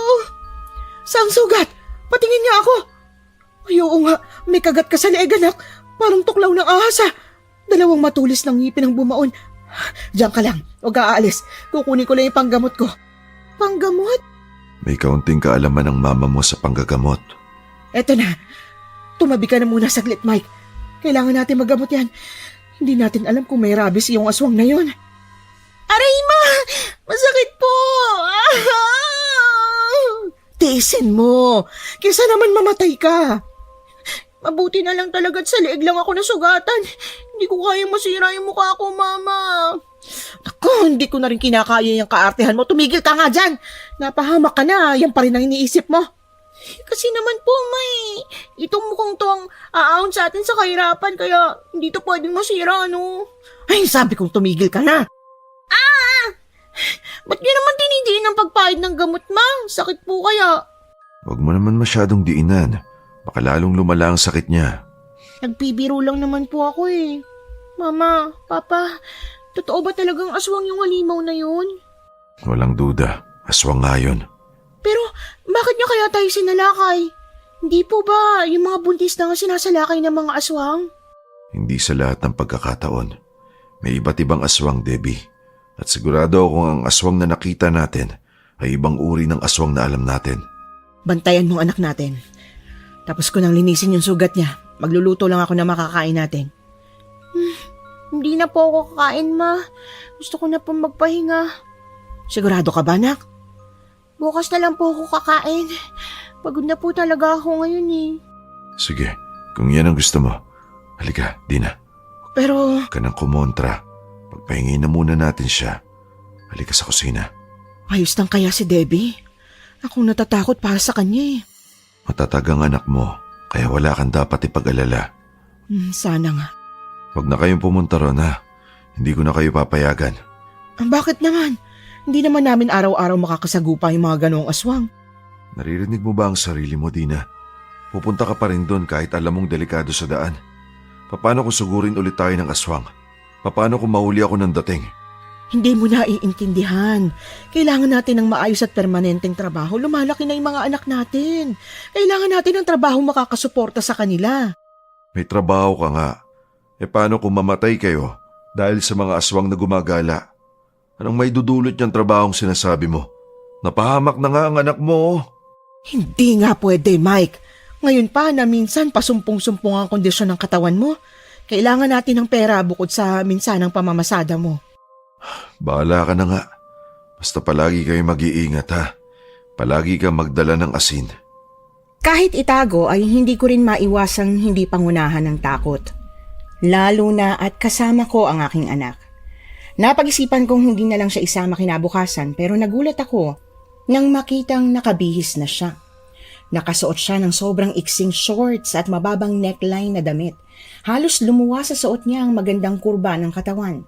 Saan sugat? Patingin niya ako. Ay, oo nga, may kagat ka sa leeg, anak. Parang tuklaw ng ahas, ha. Dalawang matulis ng ngipin ang bumaon. Diyan ka lang, huwag ka aalis. Kukunin ko lang yung panggamot ko. Panggamot? May kaunting kaalaman ng mama mo sa panggagamot. Eto na. Tumabi ka na muna saglit, Mike. Kailangan natin maggamot yan. Hindi natin alam kung may rabies yung aswang na yon. Aray, Ma! Masakit po! Tiisin mo. Kaysa naman mamatay ka. Mabuti na lang talaga at sa leeg lang ako nasugatan. Hindi ko kayang masira yung mukha ko, Mama. Ako, hindi ko na rin kinakaya yung kaartehan mo. Tumigil ka nga dyan. Napahamak ka na. Yan pa rin ang iniisip mo. Kasi naman po, itong mukhang to ang aahon sa atin sa kahirapan, kaya hindi to pwedeng masira, ano? Ay, sabi kong tumigil ka na. Ba't niyo naman tinidiin ang pagpahid ng gamot, Ma? Sakit po kaya. Huwag mo naman masyadong diinan. Baka lalong lumala ang sakit niya. Nagpibiro lang naman po ako eh. Mama, Papa, totoo ba talagang aswang yung halimaw na yun? Walang duda. Aswang nga yun. Pero bakit niya kaya tayo sinalakay? Hindi po ba yung mga buntis na nga sinasalakay ng mga aswang? Hindi sa lahat ng pagkakataon. May iba't ibang aswang, Debbie. At sigurado akong ang aswang na nakita natin ay ibang uri ng aswang na alam natin. Bantayan mo anak natin. Tapos ko nang linisin yung sugat niya. Magluluto lang ako na makakain natin. Hindi na po ako kakain, Ma. Gusto ko na po magpahinga. Sigurado ka ba, anak? Bukas na lang po ako kakain. Pagod na po talaga ako ngayon eh. Sige, kung yan ang gusto mo. Halika, Dina. Pero, Huwag ka nang kumontra. Pagpahingin na muna natin siya. Halika sa kusina. ayos lang kaya si Debbie? Akong natatakot para sa kanya eh. Matatag ang anak mo, kaya wala kang dapat ipag-alala. Sana nga. Huwag na kayong pumunta ron, ha. Hindi ko na kayo papayagan. Bakit naman? Hindi naman namin araw-araw makakasagupa yung mga ganoong aswang. Naririnig mo ba ang sarili mo, Dina? Pupunta ka pa rin doon kahit alam mong delikado sa daan. Paano kung sugurin ulit tayo ng aswang? Paano kung mahuli ako ng dating? Hindi mo na iintindihan. Kailangan natin ng maayos at permanenteng trabaho. Lumalaki na yung mga anak natin. Kailangan natin ng trabaho makakasuporta sa kanila. May trabaho ka nga. Paano kung mamatay kayo dahil sa mga aswang na gumagala? Anong may dudulot niyang trabahong sinasabi mo? Napahamak na nga ang anak mo. Hindi nga pwede, Mike. Ngayon pa na minsan pasumpong-sumpong ang kondisyon ng katawan mo. Kailangan natin ng pera bukod sa minsanang pamamasada mo. Bahala ka na nga. Basta palagi kayo mag-iingat, ha. Palagi kang magdala ng asin. Kahit itago ay hindi ko rin maiwasang hindi pangunahan ng takot. Lalo na at kasama ko ang aking anak. Napag-isipan kong hindi na lang siya isama kinabukasan pero nagulat ako nang makitang nakabihis na siya. Nakasuot siya ng sobrang iksing shorts at mababang neckline na damit. Halos lumuwa sa suot niya ang magandang kurba ng katawan.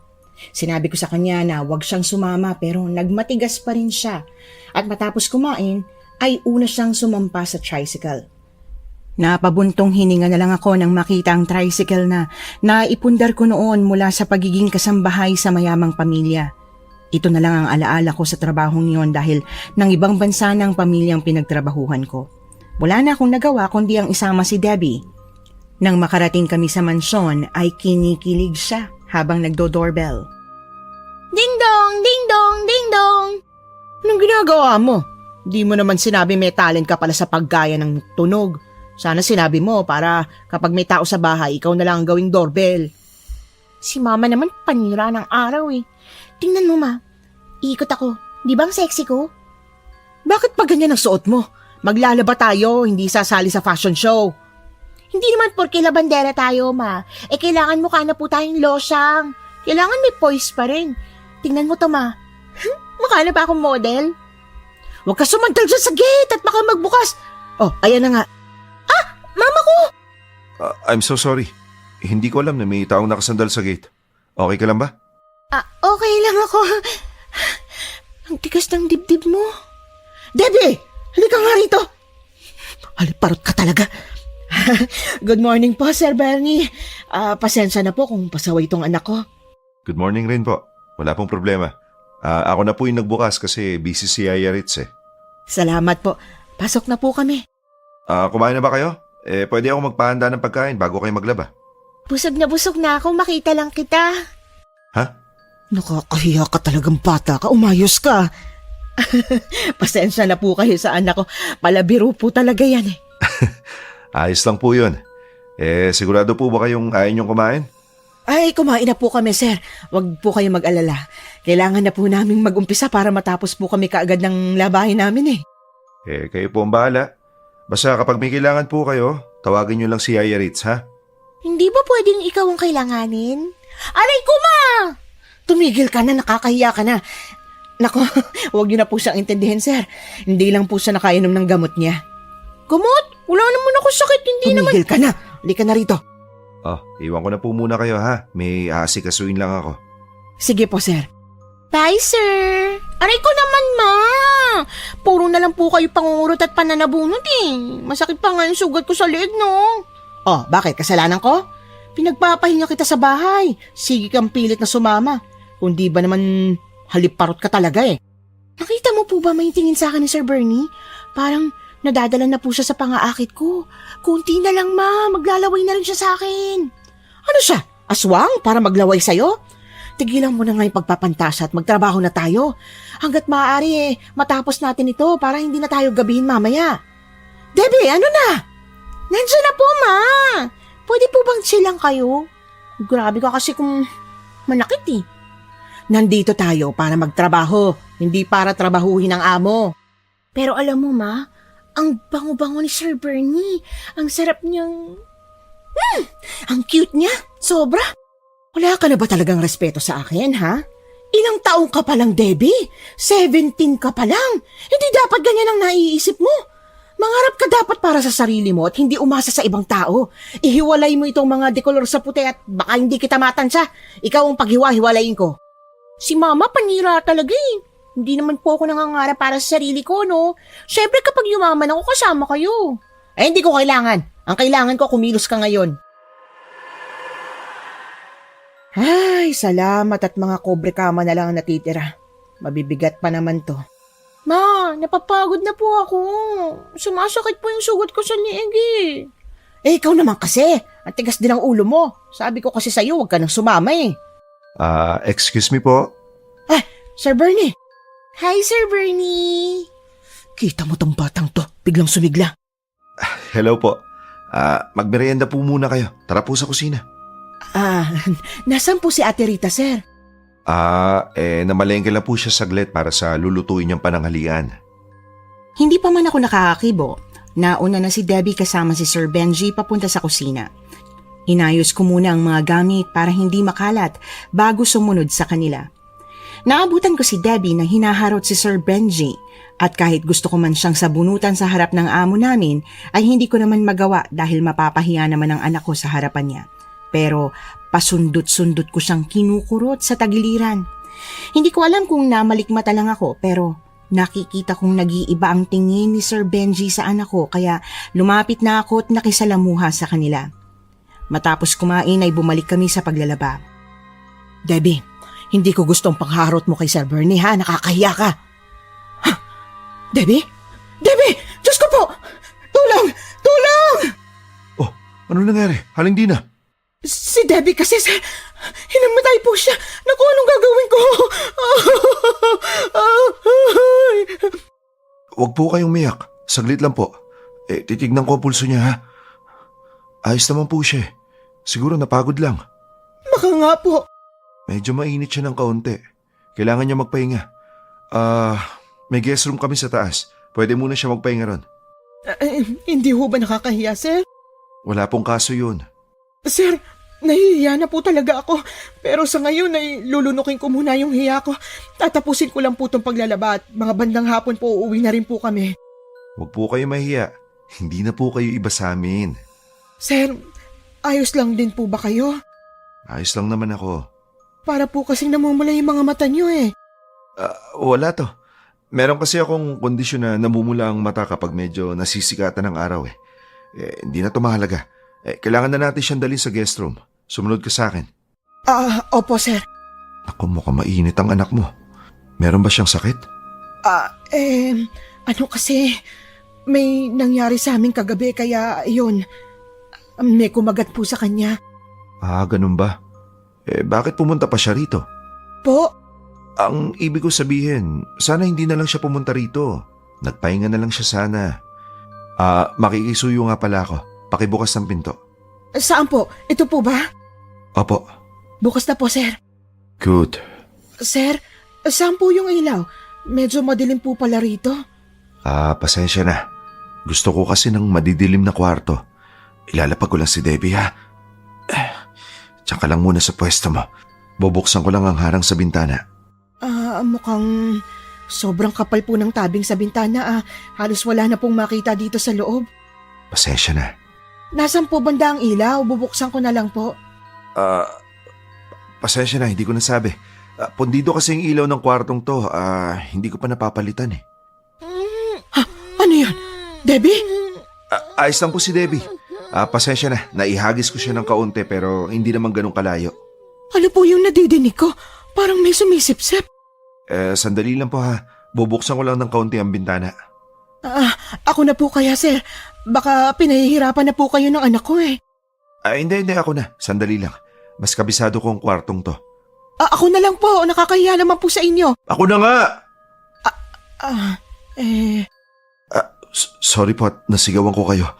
Sinabi ko sa kanya na huwag siyang sumama pero nagmatigas pa rin siya at matapos kumain ay una siyang sumampa sa tricycle. Napabuntong hininga na lang ako nang makita ang tricycle na naipundar ko noon mula sa pagiging kasambahay sa mayamang pamilya. Ito na lang ang alaala ko sa trabahong yon dahil ng ibang bansa ng pamilyang pinagtrabahuhan ko. Wala na akong nagawa kundi ang isama si Debbie. Nang makarating kami sa mansyon ay kinikilig siya habang nagdo-doorbell. Ding dong, ding dong, ding dong. Anong ginagawa mo? Di mo naman sinabi may talent ka pala sa paggaya ng tunog. Sana sinabi mo para kapag may tao sa bahay, ikaw na lang ang gawing doorbell. Si Mama naman panira ng araw eh. Tingnan mo, Ma. Ikot ako. Di ba ang sexy ko? Bakit pa ganyan ang suot mo? Maglalaba tayo, hindi sasali sa fashion show. Hindi naman porke labandera tayo, Ma. Kailangan mukha na po tayong losyang. Kailangan may poise pa rin. Tingnan mo to, Ma. Mukha na ba akong model? Huwag ka sumantal dyan sa gate at baka magbukas. Oh, ayan na nga. Mama ko! I'm so sorry. Hindi ko alam na may taong nakasandal sa gate. Okay ka lang ba? Okay lang ako. Ang tigas ng dibdib mo. Debbie! Halika nga rito. Haliparot ka talaga. Good morning po, Sir Bernie. Pasensya na po kung pasaway itong anak ko. Good morning rin po. Wala pong problema. Ako na po yung nagbukas kasi busy si Yaya Ritz eh. Salamat po. Pasok na po kami. Kumain na ba kayo? Pwede ako magpahanda ng pagkain bago kayo maglaba. Busog na ako. Makita lang kita. Ha? Nakakahiya ka talagang bata ka. Umayos ka. Pasensya na po kayo sa anak ko. Palabiro po talaga yan eh. Ayos lang po yun. Sigurado po ba kayong ayaw niyong kumain? Ay, kumain na po kami, sir. Huwag po kayo mag-alala. Kailangan na po namin mag-umpisa para matapos po kami kaagad ng labahin namin eh. Kayo po ang bahala. Basta kapag may kailangan po kayo, tawagin niyo lang si Yaya Ritz, ha? Hindi ba pwedeng ikaw ang kailanganin? Aray ko, Ma! Tumigil ka na, nakakahiya ka na. Nako, huwag niyo na po siyang intindihin, sir. Hindi lang po siya nakainom ng gamot niya. Gamot? Wala naman ako sakit. Hindi naman. Tumigil ka na. Halika na rito. Iwan ko na po muna kayo, ha? May aasikasuin lang ako. Sige po, sir. Bye, sir. Aray ko naman, Ma. Puro na lang po kayo pangungurot at pananabunot eh. Masakit pa nga yung sugat ko sa leeg, no? Oh, bakit? Kasalanan ko? Pinagpapahinga kita sa bahay. Sige kang pilit na sumama. Kung di ba naman haliparot ka talaga eh. Nakita mo po ba may tingin sa akin ni Sir Bernie? Parang nadadala na po siya sa pangaakit ko. Kunti na lang, Ma. Maglalaway na rin siya sa akin. Ano siya? Aswang para maglaway sa'yo? Tigilan mo na nga yung pagpapantasa at magtrabaho na tayo. Hanggat maaari matapos natin ito para hindi na tayo gabihin mamaya. Debbie, ano na? Nandiyan na po, Ma. Pwede po bang chill kayo? Grabe ka kasi kung manakit eh. Nandito tayo para magtrabaho, hindi para trabahuhin ang amo. Pero alam mo, Ma, ang bango-bango ni Sir Bernie. Ang sarap niyang... Ang cute niya, sobra. Wala ka na ba talagang respeto sa akin, ha? Ilang taong ka pa lang, Debbie? 17 ka pa lang. Hindi dapat ganyan ang naiisip mo. Mangarap ka dapat para sa sarili mo at hindi umasa sa ibang tao. Ihiwalay mo itong mga dekolor sa puti at baka hindi kita matansya. Ikaw ang paghiwa-hiwalayin ko. Si Mama panira talaga eh. Hindi naman po ako nangangarap para sa sarili ko, no? Siyempre kapag yumaman ako, kasama kayo. Eh, hindi ko kailangan. Ang kailangan ko, kumilos ka ngayon. Ay, salamat at mga kobre kama na lang ang natitira. Mabibigat pa naman to. Ma, napapagod na po ako. Sumasakit po yung sugat ko sa liig eh. Eh, ikaw naman kasi. Ang tigas din ang ulo mo. Sabi ko kasi sa'yo, huwag ka nang sumama eh. Excuse me po. Sir Bernie, Hi, Sir Bernie. kita mo tong batang to. Biglang sumigla. Hello po. Magmerienda po muna kayo. Tara po sa kusina. Nasaan po si Ate Rita, sir? Namalengke lang po siya saglit para sa lulutuin niyang pananghalian. Hindi pa man ako nakakakibo. Nauna na si Debbie kasama si Sir Benji papunta sa kusina. Inayos ko muna ang mga gamit para hindi makalat bago sumunod sa kanila. Naabutan ko si Debbie na hinaharot si Sir Benji at kahit gusto ko man siyang sabunutan sa harap ng amo namin ay hindi ko naman magawa dahil mapapahiya naman ang anak ko sa harapan niya. Pero pasundot-sundot ko siyang kinukurot sa tagiliran. Hindi ko alam kung namalikmata lang ako pero nakikita kong nag-iiba ang tingin ni Sir Benji sa anak ko kaya lumapit na ako at nakisalamuha sa kanila. Matapos kumain ay bumalik kami sa paglalaba. Debbie, hindi ko gustong pangharot mo kay Sir Bernie, ha? Nakakahiya ka. Ha? Debbie? Debbie! Diyos ko po! Tulong! Tulong! Oh, ano nangyari? Haling di na. Si Debbie kasi, sir, hinamatay po siya. Naku, anong gagawin ko? Huwag po kayong umiyak. Saglit lang po. Titignan ko ang pulso niya, ha? Ayos naman po siya. Siguro napagod lang. Baka nga po. Medyo mainit siya ng kaunti. Kailangan niya magpahinga. May guest room kami sa taas. Pwede muna siya magpahinga ron. Hindi ho ba nakakahiya, sir? Wala pong kaso yun. Sir, nahihiya na po talaga ako. Pero sa ngayon ay lulunukin ko muna yung hiya ko. Tatapusin ko lang po itong paglalaba at mga bandang hapon po uuwi na rin po kami. Huwag po kayo mahiya. Hindi na po kayo iba sa amin. Sir, ayos lang din po ba kayo? Ayos lang naman ako. Para po kasing namumula yung mga mata niyo eh. Wala to. Meron kasi akong kondisyon na namumula ang mata kapag medyo nasisikatan ng araw eh. Hindi na to mahalaga. Kailangan na natin siyang dalhin sa guest room. Sumunod ka sa akin. Opo sir. Naku, mukhang mainit ang anak mo. Meron ba siyang sakit? Ano kasi, may nangyari sa amin kagabi kaya yun, may kumagat po sa kanya. Ganun ba? Bakit pumunta pa siya rito? Po? Ang ibig ko sabihin, sana hindi na lang siya pumunta rito. Nagpahinga na lang siya sana. Makikisuyo nga pala ako. Pakibukas ng pinto. Saan po? Ito po ba? Opo. Bukas na po, sir. Good. Sir, saan po yung ilaw? Medyo madilim po pala rito. Pasensya na. Gusto ko kasi ng madidilim na kwarto. Ilalapag ko lang si Debbie, ha? Diyan ka lang muna sa pwesto mo. Bubuksan ko lang ang harang sa bintana. Mukhang sobrang kapal po ng tabing sa bintana. Halos wala na pong makita dito sa loob. Pasensya na. Nasaan po banda ang ilaw? Bubuksan ko na lang po. Pasensya na, hindi ko nasabi. Pundido kasi yung ilaw ng kwartong to. Hindi ko pa napapalitan eh. Ano yan? Debbie? Ayos lang po si Debbie. Pasensya na, naihagis ko siya ng kaunti pero hindi naman ganun kalayo. Ano po yung nadidinig ko? Parang may sumisip-sip. Sandali lang po ha. Bubuksan ko lang ng kaunti ang bintana. Ako na po kaya, sir. Baka pinahihirapan na po kayo ng anak ko eh. Hindi, ako na. Sandali lang. Mas kabisado ko ang kwartong to. Ako na lang po. Nakakahiya naman po sa inyo. Ako na nga! Eh... Sorry po at nasigawan ko kayo.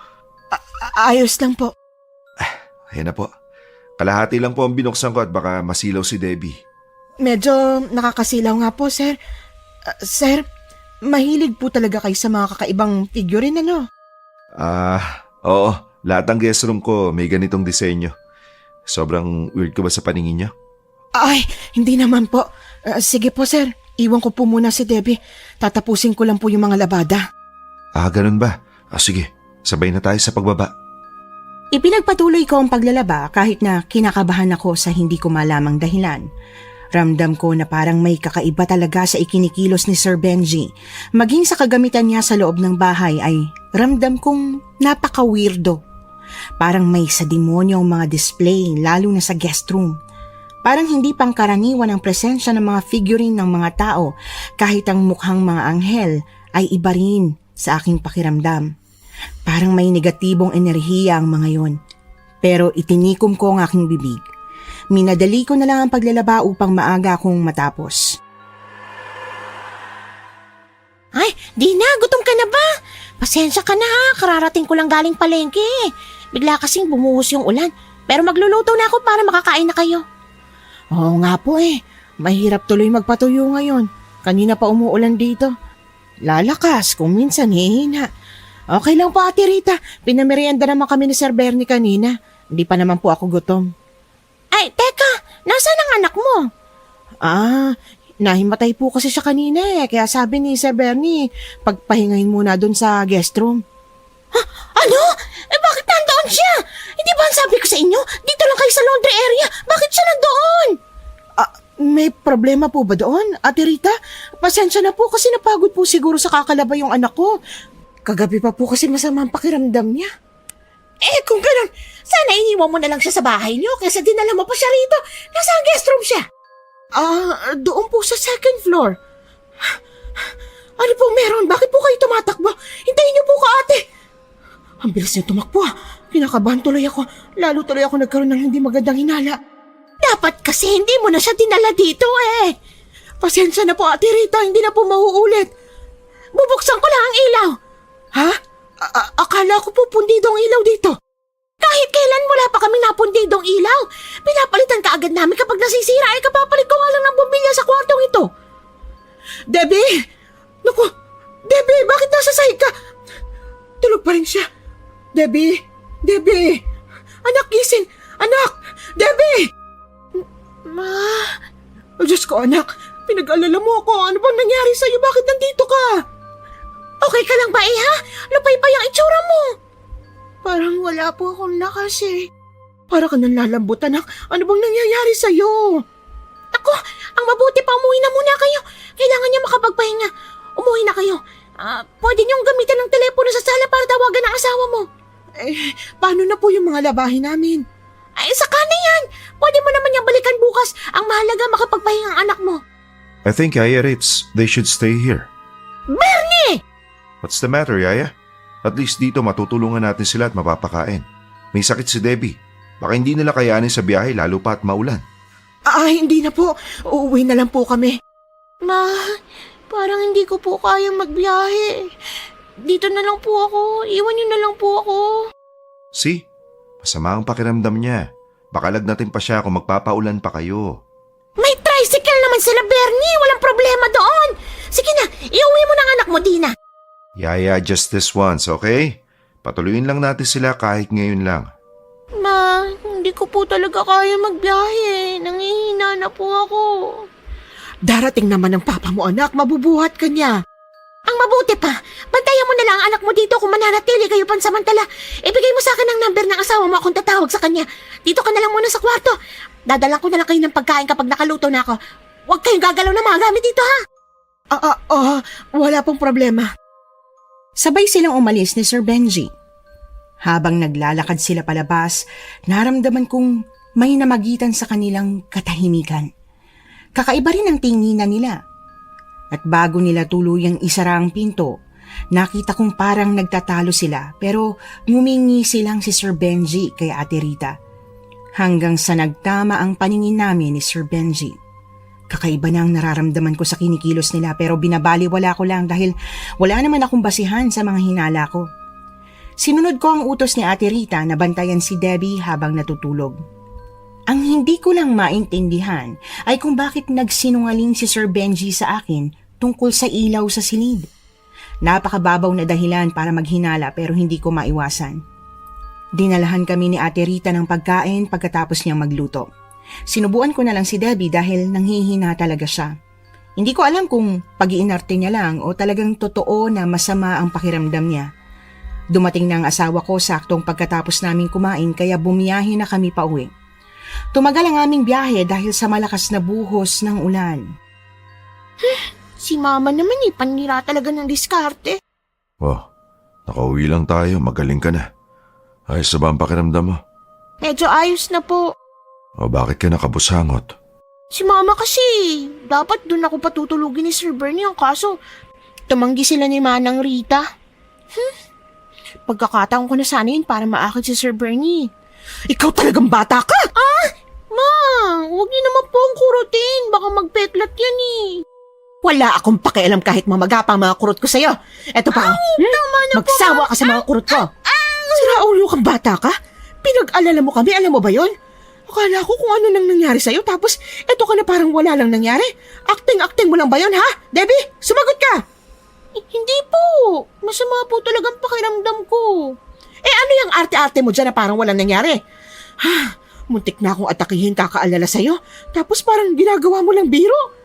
Ayos lang po. Ayan na po. Kalahati lang po ang binuksan ko at baka masilaw si Debbie. Medyo nakakasilaw nga po, sir. Sir, mahilig po talaga kayo sa mga kakaibang figurine, ano? Oo. Lahat ng guest room ko may ganitong disenyo. Sobrang weird ko ba sa paningin niyo? Ay, hindi naman po. Sige po, sir. Iwan ko po muna si Debbie. Tatapusin ko lang po yung mga labada. Ganun ba? Sige. Sabay na tayo sa pagbaba. Ipinagpatuloy ko ang paglalaba kahit na kinakabahan ako sa hindi ko malamang dahilan. Ramdam ko na parang may kakaiba talaga sa ikinikilos ni Sir Benji. Maging sa kagamitan niya sa loob ng bahay ay ramdam kong napaka-weirdo. Parang may sa demonyo ang mga display lalo na sa guest room. Parang hindi pangkaraniwan ang presensya ng mga figurine ng mga tao kahit ang mukhang mga anghel ay iba rin sa aking pakiramdam. Parang may negatibong enerhiya ang mga yon. Pero itinikom ko ang aking bibig. Minadali ko na lang ang paglalaba upang maaga akong matapos. Ay, Dina, gutom ka na ba? Pasensya ka na ha, kararating ko lang galing palengke. Bigla kasing bumuhos yung ulan, pero magluluto na ako para makakain na kayo. Oo nga po mahirap tuloy magpatuyo ngayon. Kanina pa umuulan dito. Lalakas kung minsan hihina. Okay lang po, Ate Rita. Pinamerienda naman kami ni Sir Bernie kanina. Hindi pa naman po ako gutom. Ay, teka, nasaan ang anak mo? Nahimatay po kasi siya kanina kaya sabi ni Sir Bernie, pagpahingahin muna doon sa guest room. Ano? Bakit nandoon siya? Hindi ba ang sabi ko sa inyo? Dito lang kayo sa laundry area. Bakit siya nandoon? May problema po ba doon, Ate Rita? Pasensya na po kasi napagod po siguro sa kakalaba yung anak ko. Kagabi pa po kasi masama ang pakiramdam niya. Kung ganun, sana iniwan mo na lang siya sa bahay niyo kaysa dinala mo pa siya rito. Nasaan guest room siya? Doon po sa second floor. Ano po meron? Bakit po kayo tumatakbo? Hintayin niyo po ko, ate. Ang bilis niya tumakbo. Kinakabahan tuloy ako. Lalo tuloy ako nagkaroon ng hindi magandang hinala. Dapat kasi hindi mo na siya dinala dito Pasensya na po, Ate Rita. Hindi na po mauulit. Bubuksan ko lang ang ilaw. Ha? Akala ko po pundidong ilaw dito. Kahit kailan wala pa kami napundidong ilaw. Pinapalitan ka agad namin kapag nasisira ay kapapalit ko nga lang ng bumbilya sa kwartong ito. Debbie! Naku! Debbie, bakit nasa sahig ka? Tulog pa rin siya. Debbie! Debbie! Anak, gising! Anak! Debbie! Ma... Oh, Diyos ko, anak. Pinag-alala mo ako. Ano bang nangyari sa'yo? Bakit nandito ka? Okay ka lang ba ha? Lupay pa yung itsura mo. Parang wala po akong lakas Para ka nang lalambot, anak. Ano bang nangyayari sa'yo? Ako, ang mabuti pa umuwi na muna kayo. Kailangan niya makapagpahinga. Umuwi na kayo. Pwede niyong gamitin ng telepono sa sala para tawagan ang asawa mo. Paano na po yung mga labahin namin? Ay, saka na yan. Pwede mo naman niyang balikan bukas. Ang mahalaga makapagpahinga ang anak mo. I think, Yaya Ritz, they should stay here. Bernie! What's the matter, Yaya? At least dito matutulungan natin sila at mapapakain. May sakit si Debbie. Baka hindi nila kayanin sa biyahe lalo pa at maulan. Hindi na po. Uuwi na lang po kami. Ma, parang hindi ko po kayang magbiyahe. Dito na lang po ako. Iwan niyo na lang po ako. See? Masama ang pakiramdam niya. Baka lagnatin pa siya kung magpapaulan pa kayo. May tricycle naman sila, Bernie. Walang problema doon. Sige na, iuwi mo ng anak mo, Dina. Yaya, just this once, okay? Patuloyin lang natin sila kahit ngayon lang. Ma, hindi ko po talaga kaya magbiyahe. Nangihina na po ako. Darating naman ang papa mo, anak. Mabubuhat ka niya. Ang mabuti pa, bantayan mo na lang ang anak mo dito kung mananatili kayo pansamantala. Ibigay mo sa akin ang number ng asawa mo akong tatawag sa kanya. Dito ka na lang muna sa kwarto. Dadalang ko na lang kayo ng pagkain kapag nakaluto na ako. Huwag kayong gagalaw ng mga gamit dito, ha? Wala pong problema. Sabay silang umalis ni Sir Benji. Habang naglalakad sila palabas, naramdaman kong may namagitan sa kanilang katahimikan. Kakaiba rin ang tinginan nila. At bago nila tuluyang isara ang pinto, nakita kong parang nagtatalo sila pero ngumingi silang si Sir Benji kay Ate Rita. Hanggang sa nagtama ang paningin namin ni Sir Benji. Kakaiba na ang nararamdaman ko sa kinikilos nila pero binabaliwala ko lang dahil wala naman akong basihan sa mga hinala ko. Sinunod ko ang utos ni Ate Rita na bantayan si Debbie habang natutulog. Ang hindi ko lang maintindihan ay kung bakit nagsinungaling si Sir Benji sa akin tungkol sa ilaw sa silid. Napakababaw na dahilan para maghinala pero hindi ko maiwasan. Dinalahan kami ni Ate Rita ng pagkain pagkatapos niyang magluto. Sinubuan ko na lang si Debbie dahil nanghihina talaga siya. Hindi ko alam kung pag-iinarte niya lang o talagang totoo na masama ang pakiramdam niya. Dumating na ang asawa ko saktong pagkatapos naming kumain kaya bumiyahe na kami pauwi. Tumagal ang aming biyahe dahil sa malakas na buhos ng ulan. Si mama naman panira talaga ng diskarte. Oh, nakauwi lang tayo. Magaling ka na. Ayos na ba ang pakiramdam mo? Medyo ayos na po. O bakit ka nakabusangot? Si mama kasi, dapat doon ako patutulugin ni Sir Bernie ang kaso tumanggi sila ni Manang Rita. Pagkakataon ko na sana yun para maakit si Sir Bernie. Ikaw talagang bata ka! Ma, huwag niyo naman po ang kurutin. Baka magpeklat yan eh. Wala akong pakialam kahit mamagapa ang mga kurot ko sa'yo. Eto pa, Tama na po. magsawa ka sa mga kurot ko. Sira ulo kang bata ka? Pinag-alala mo kami, alam mo ba yon? Akala ko kung ano nang nangyari sa'yo tapos eto ka na parang wala lang nangyari. Acting-acting mo lang ba yon, ha? Debbie, sumagot ka! Hindi po. Masama po talagang pakiramdam ko. Ano yung arte-arte mo dyan na parang walang nangyari? Muntik na akong atakihin kakaalala sa'yo tapos parang ginagawa mo lang biro.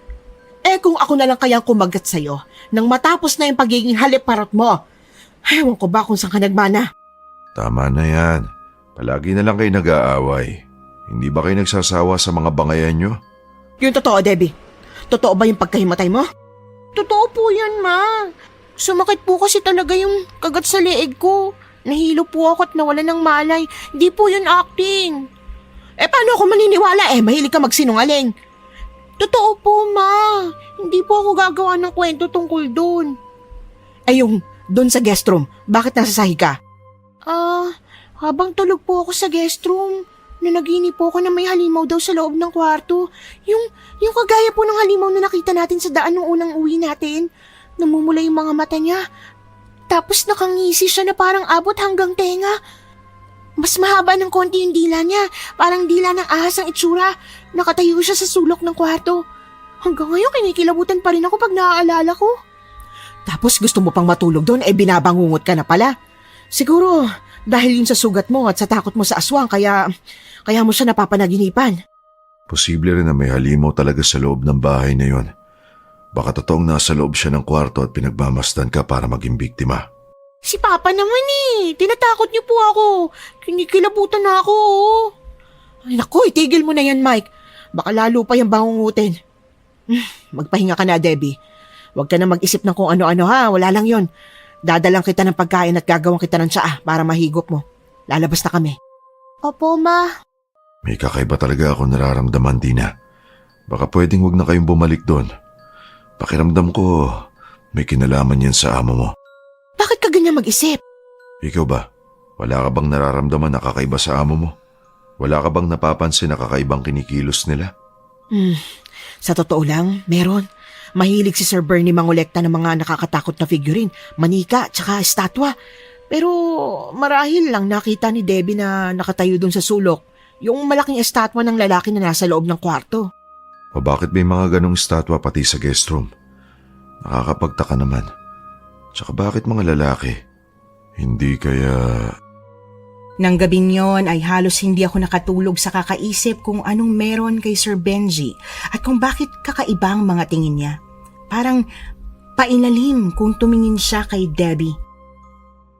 Kung ako na lang kayang kumagat sa'yo nang matapos na yung pagiging haliparot mo. Ewan ko ba kung saan ka nagmana? Tama na yan. Palagi na lang kayo nag-aaway. Hindi ba kayo nagsasawa sa mga bangayan nyo? Yung totoo, Debbie. Totoo ba yung pagkahimatay mo? Totoo po yan, Ma. Sumakit po kasi talaga yung kagat sa leeg ko. Nahilo po ako at nawala ng malay. Di po yun acting. Paano ako maniniwala? Mahilig ka magsinungaling. Totoo po, Ma. Hindi po ako gagawa ng kwento tungkol doon. Yung doon sa guest room, bakit nasasahi ka? Habang tulog po ako sa guest room, nanaginip po ako na may halimaw daw sa loob ng kwarto. Yung kagaya po ng halimaw na nakita natin sa daan nung unang uwi natin. Namumula yung mga mata niya. Tapos nakangisi siya na parang abot hanggang tenga. Mas mahaba ng konti yung dila niya. Parang dila ng ahas ang itsura. Nakatayo siya sa sulok ng kwarto. Hanggang ngayon kinikilabutan pa rin ako pag naaalala ko. Tapos gusto mo pang matulog doon, binabangungot ka na pala. Siguro, dahil yun sa sugat mo at sa takot mo sa aswang, kaya mo siya napapanaginipan. Posible rin na may halimaw talaga sa loob ng bahay na yon. Baka totoong nasa loob siya ng kwarto at pinagmamasdan ka para maging biktima. Si Papa naman tinatakot niyo po ako. Kinikilabutan na ako. Ay naku, itigil mo na yan, Mike. Baka lalo pa yung bangungutin. Magpahinga ka na, Debbie. Huwag ka na mag-isip ng kung ano-ano ha, wala lang yon. Dadalang kita ng pagkain at gagawin kita ng tsaa para mahigop mo. Lalabas na kami. Opo, Ma. May kakaiba talaga ako nararamdaman, Dina. Baka pwedeng wag na kayong bumalik doon. Pakiramdam ko, may kinalaman yan sa amo mo. Bakit ka ganyan mag-isip? Ikaw ba? Wala ka bang nararamdaman na kakaiba sa amo mo? Wala ka bang napapansin na kakaibang kinikilos nila? Sa totoo lang, meron. Mahilig si Sir Bernie mangolekta ng mga nakakatakot na figurine, manika, tsaka estatwa. Pero marahil lang nakita ni Debbie na nakatayo dun sa sulok, yung malaking estatwa ng lalaki na nasa loob ng kwarto. O bakit may mga ganong estatwa pati sa guest room? Nakakapagtaka naman. Tsaka bakit mga lalaki? Hindi kaya... Nang gabing yon ay halos hindi ako nakatulog sa kakaisip kung anong meron kay Sir Benji at kung bakit kakaibang mga tingin niya. Parang pailalim kung tumingin siya kay Debbie.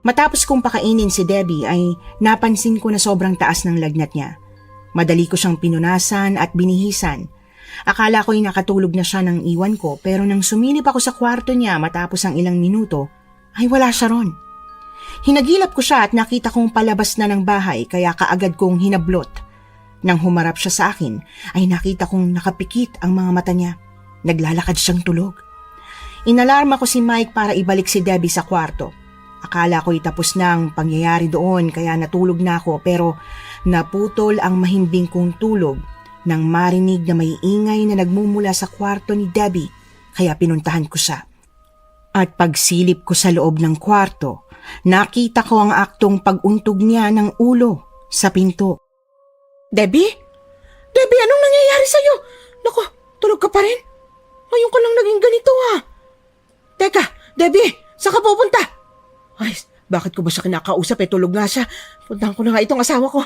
Matapos kong pakainin si Debbie ay napansin ko na sobrang taas ng lagnat niya. Madali ko siyang pinunasan at binihisan. Akala ko'y nakatulog na siya nang iwan ko pero nang sumilip ako sa kwarto niya matapos ang ilang minuto ay wala siya ron. Hinagilap ko siya at nakita kong palabas na ng bahay kaya kaagad kong hinablot. Nang humarap siya sa akin ay nakita kong nakapikit ang mga mata niya. Naglalakad siyang tulog. Inalarma ko si Mike para ibalik si Debbie sa kwarto. Akala ko'y tapos na ang pangyayari doon kaya natulog na ako pero naputol ang mahimbing kong tulog nang marinig na may ingay na nagmumula sa kwarto ni Debbie kaya pinuntahan ko siya. At pagsilip ko sa loob ng kwarto nakita ko ang aktong pag-untog niya ng ulo sa pinto. Debbie? Debbie, anong nangyayari sa'yo? Naku, tulog ka pa rin? Ngayon ka lang naging ganito Teka, Debbie, saan ka pupunta? Ay, bakit ko ba siya kinakausap tulog nga siya. Puntahan ko na nga itong asawa ko.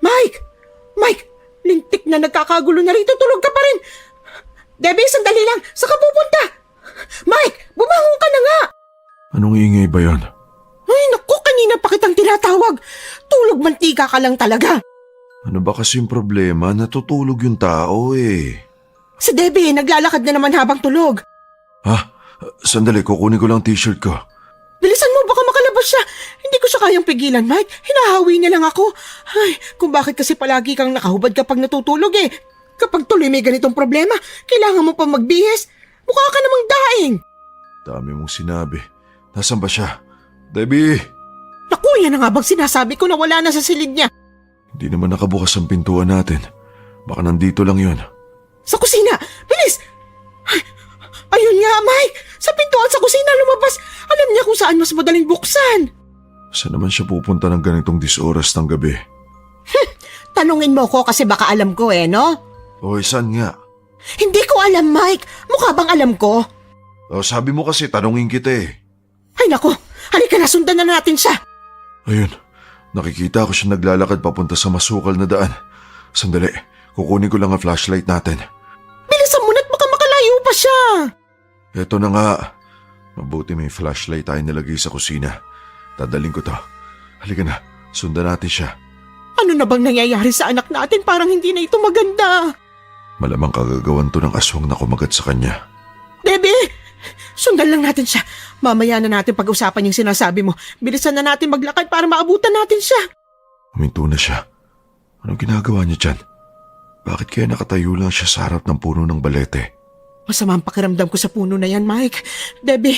Mike! Mike! Lintik na nagkakagulo na rito, tulog ka pa rin! Debbie, sandali lang, saan ka pupunta? Mike, bumangon ka na nga! Anong ingay ba yan? Ay, naku, kanina pa kitang tinatawag. Tulog mantika ka lang talaga. Ano ba kasi yung problema? Natutulog yung tao Si Debbie, naglalakad na naman habang tulog. Ha? Sandali, kukunin ko lang t-shirt ko. Bilisan mo, baka makalabas siya. Hindi ko siya kayang pigilan, Mike. Hinahawi niya lang ako. Ay, kung bakit kasi palagi kang nakahubad kapag natutulog Kapag tuloy may ganitong problema, kailangan mo pa magbihis. Mukha ka namang daing. Dami mong sinabi. Nasaan ba siya? Debbie! Naku, yan na nga bang sinasabi ko na wala na sa silid niya. Hindi naman nakabukas ang pintuan natin. Baka nandito lang yun. Sa kusina! Bilis! Ay, ayun nga, Mike! Sa pintuan sa kusina lumabas! Alam niya kung saan mas madaling buksan! Saan naman siya pupunta ng ganitong disoras ng gabi? Tanungin mo ko kasi baka alam ko no? Oy, saan nga? Hindi ko alam, Mike! Mukha bang alam ko? Sabi mo kasi tanungin kita Ay naku! Halika na, sundan na natin siya! Ayun, nakikita ko siya naglalakad papunta sa masukal na daan. Sandali, kukunin ko lang ang flashlight natin. Bilisan mo na't baka makalayo pa siya! Eto na nga. Mabuti may flashlight tayo nilagay sa kusina. Dadaling ko to. Halika na, sundan natin siya. Ano na bang nangyayari sa anak natin? Parang hindi na ito maganda. Malamang kagagawan to ng aswang na kumagat sa kanya. Debbie! Sundan lang natin siya. Mamaya na natin pag-usapan yung sinasabi mo. Bilisan na natin maglakad para maabutan natin siya. Huminto na siya. Anong ginagawa niya dyan? Bakit kaya nakatayo lang siya sa harap ng puno ng balete? Masama ang pakiramdam ko sa puno na yan, Mike. Debbie!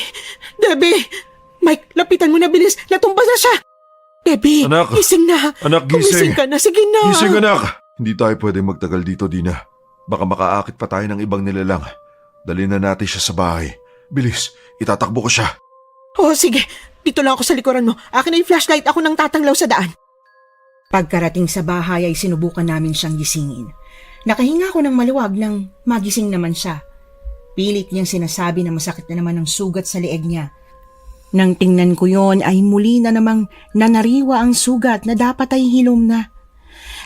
Debbie! Mike, lapitan mo na bilis. Natumba na siya. Debbie, Anak! gising na. Anak, Gumising ka na. Sige na. Gising, anak! Hindi tayo pwedeng magtagal dito, Dina. Baka makaakit pa tayo ng ibang nilalang. Dali na natin siya sa bahay. Bilis, itatakbo ko siya. Oh, sige. Dito lang ako sa likuran mo. Akin na yung flashlight. Ako nang tatanglaw sa daan. Pagkarating sa bahay ay sinubukan namin siyang gisingin. Nakahinga ako ng maluwag nang magising naman siya. Pilit niyang sinasabi na masakit na naman ang sugat sa leeg niya. Nang tingnan ko yon ay muli na namang nanariwa ang sugat na dapat ay hilom na.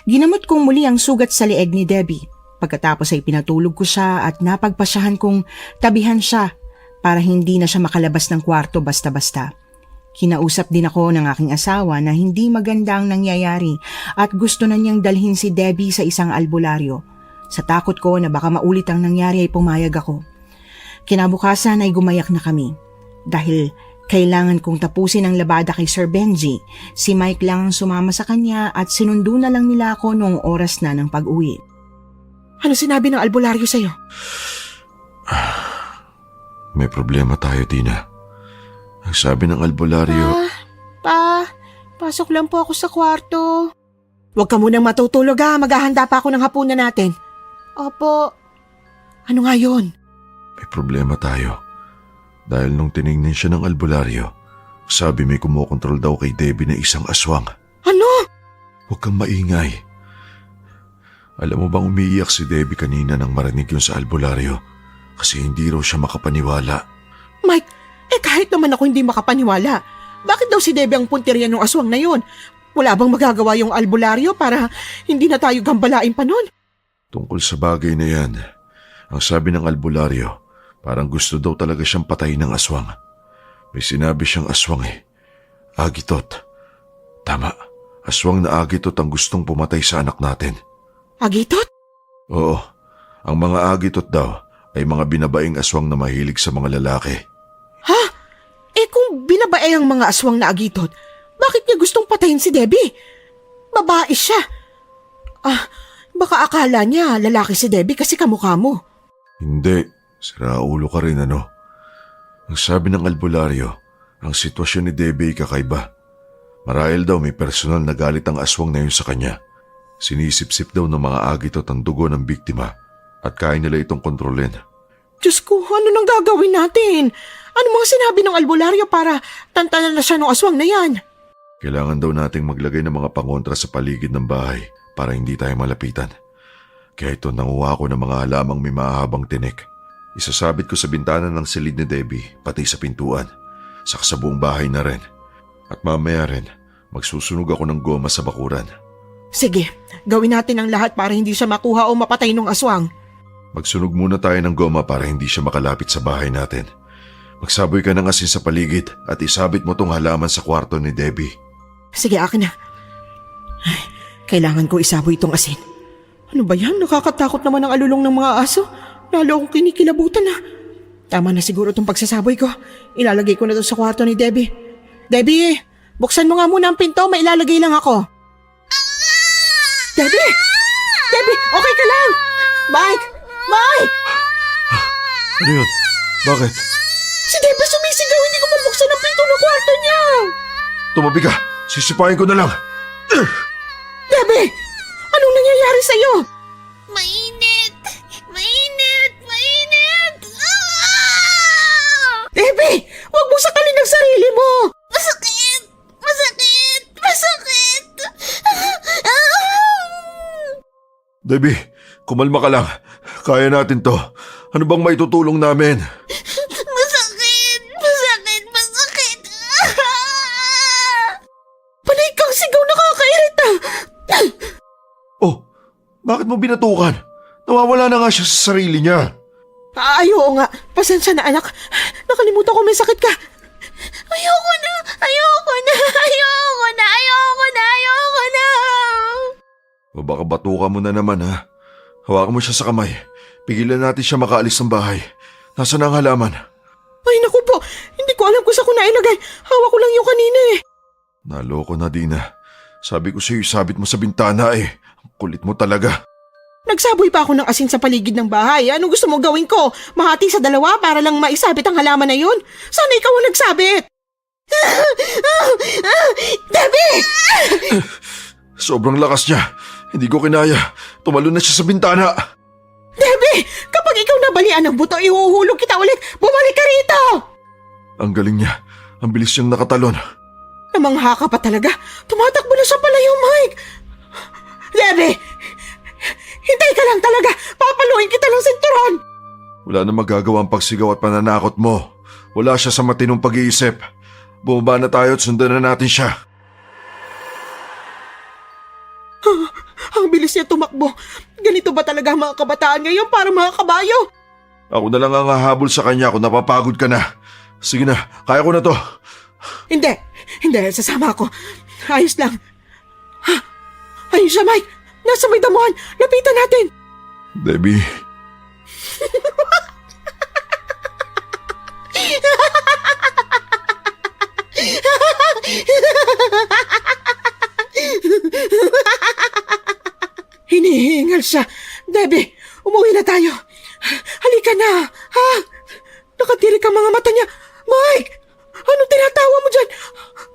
Ginamot kong muli ang sugat sa leeg ni Debbie. Pagkatapos ay pinatulog ko siya at napagpasyahan kong tabihan siya para hindi na siya makalabas ng kwarto basta-basta. Kinausap din ako ng aking asawa na hindi maganda ang nangyayari at gusto na niyang dalhin si Debbie sa isang albularyo. Sa takot ko na baka maulit ang nangyari ay pumayag ako. Kinabukasan ay gumayak na kami. Dahil kailangan kong tapusin ang labada kay Sir Benji, si Mike lang ang sumama sa kanya at sinundo na lang nila ako noong oras na ng pag-uwi. Ano sinabi ng albularyo sa'yo? May problema tayo, Dina. Ang sabi ng albularyo... Pasok lang po ako sa kwarto. Huwag ka munang matutulog maghahanda pa ako ng hapunan natin. Opo. Ano nga yun? May problema tayo. Dahil nung tinignan siya ng albularyo, sabi may kumokontrol daw kay Debbie na isang aswang. Ano? Huwag kang maingay. Alam mo bang umiiyak si Debbie kanina nang marinig yun sa albularyo? Kasi hindi raw siya makapaniwala. Mike, kahit naman ako hindi makapaniwala. Bakit daw si Debbie ang punteriya ng aswang na yun? Wala bang magagawa yung albularyo para hindi na tayo gambalain pa nun? Tungkol sa bagay na yan, ang sabi ng albularyo, parang gusto daw talaga siyang patayin ng aswang. May sinabi siyang aswang Agitot. Tama, aswang na agitot ang gustong pumatay sa anak natin. Agitot? Oo, ang mga agitot daw ay mga binabaing aswang na mahilig sa mga lalaki. Ha? Kung binabae ang mga aswang na agitot, bakit niya gustong patayin si Debbie? Babae siya. Baka akala niya lalaki si Debbie kasi kamukha mo. Hindi, siraulo ka rin Ang sabi ng albularyo, ang sitwasyon ni Debbie ay kakaiba. Marahil daw may personal na galit ang aswang na yun sa kanya. Sinisip-sip daw ng mga agitot ang dugo ng biktima at kaya nila itong kontrolin. Diyos ko, ano nang gagawin natin? Ano mga sinabi ng albularyo para tantanan na siya ng aswang na yan? Kailangan daw nating maglagay ng mga pangontra sa paligid ng bahay para hindi tayo malapitan. Kaya ito nanguha ko ng mga halamang may mahahabang tinik. Isasabit ko sa bintana ng silid ni Debbie, pati sa pintuan. Saka sa buong bahay na rin. At mamaya rin, magsusunog ako ng goma sa bakuran. Sige, gawin natin ang lahat para hindi siya makuha o mapatay ng aswang. Magsunog muna tayo ng goma para hindi siya makalapit sa bahay natin. Magsaboy ka ng asin sa paligid at isabit mo tong halaman sa kwarto ni Debbie. Sige, akin na. Ay, kailangan ko isaboy itong asin. Ano ba yan? Nakakatakot naman ang alulong ng mga aso. Lalo akong kinikilabutan na. Tama na siguro itong pagsasaboy ko. Ilalagay ko na ito sa kwarto ni Debbie. Debbie, buksan mo nga muna ang pinto. May ilalagay lang ako. Debbie! Debbie, okay ka lang? Mike! Mike! Ano yun? Bakit? Si Debbie sumisigaw. Hindi ko mabuksan ang pinto ng kwarto niya. Tumabi ka! Sisipain ko na lang! Debbie! Anong nangyayari sa'yo? Mainit! Mainit! Mainit! Ah! Debbie! Huwag mo sakalin ang sarili mo! Masakit! Masakit! Masakit! Debbie, kumalma ka lang. Kaya natin to. Ano bang maitutulong namin? Masakit! Masakit! Masakit! Panay kang sigaw, nakakairita! Oh, bakit mo binatukan? Nawawala na nga siya sa sarili niya. Oo nga. Pasensya na, anak. Nakalimutan ko may sakit ka. Ayoko na! Ayoko na! Ayoko na! Ayoko na! Ayoko na! O baka batukan mo na naman ha. Hawakan mo siya sa kamay. Pigilan natin siya makaalis ng bahay. Nasaan ang halaman? Ay, naku po. Hindi ko alam kung saan ko nailagay. Hawak ko lang yung kanina eh. Naloko na, Dina. Sabi ko sa'yo, isabit mo sa bintana eh. Ang kulit mo talaga. Nagsaboy pa ako ng asin sa paligid ng bahay. Anong gusto mo gawin ko? Mahati sa dalawa para lang maisabit ang halaman na yun? Sana ikaw ang nagsabit. Debbie! Sobrang lakas niya. Hindi ko kinaya. Tumalon na siya sa bintana. Debbie! Kapag ikaw nabalian ng buto, ihuhulog kita ulit. Bumalik ka rito! Ang galing niya. Ang bilis niyang nakatalon. Namangha ka pa talaga. Tumatakbo na siya palayo, Mike. Debbie! Hintay ka lang talaga. Papaluin kita ng sinturon. Wala na magagawa ang pagsigaw at pananakot mo. Wala siya sa matinong pag-iisip. Bumaba na tayo at sundan na natin siya. Ang bilis niya tumakbo. Ganito ba talaga ang mga kabataan ngayon para mga kabayo? Ako na lang ang hahabol sa kanya kung napapagod ka na. Sige na, kaya ko na to. Hindi, sasama ako. Ayos lang. Ha? Ayun siya, Mike. Nasa may damuhan. Lapitan natin. Debbie. Hinihingal siya. Debbie, umuwi na tayo. Halika na. Ha? Nakatirik ang mga mata niya. Mike! Anong tinatawa mo dyan?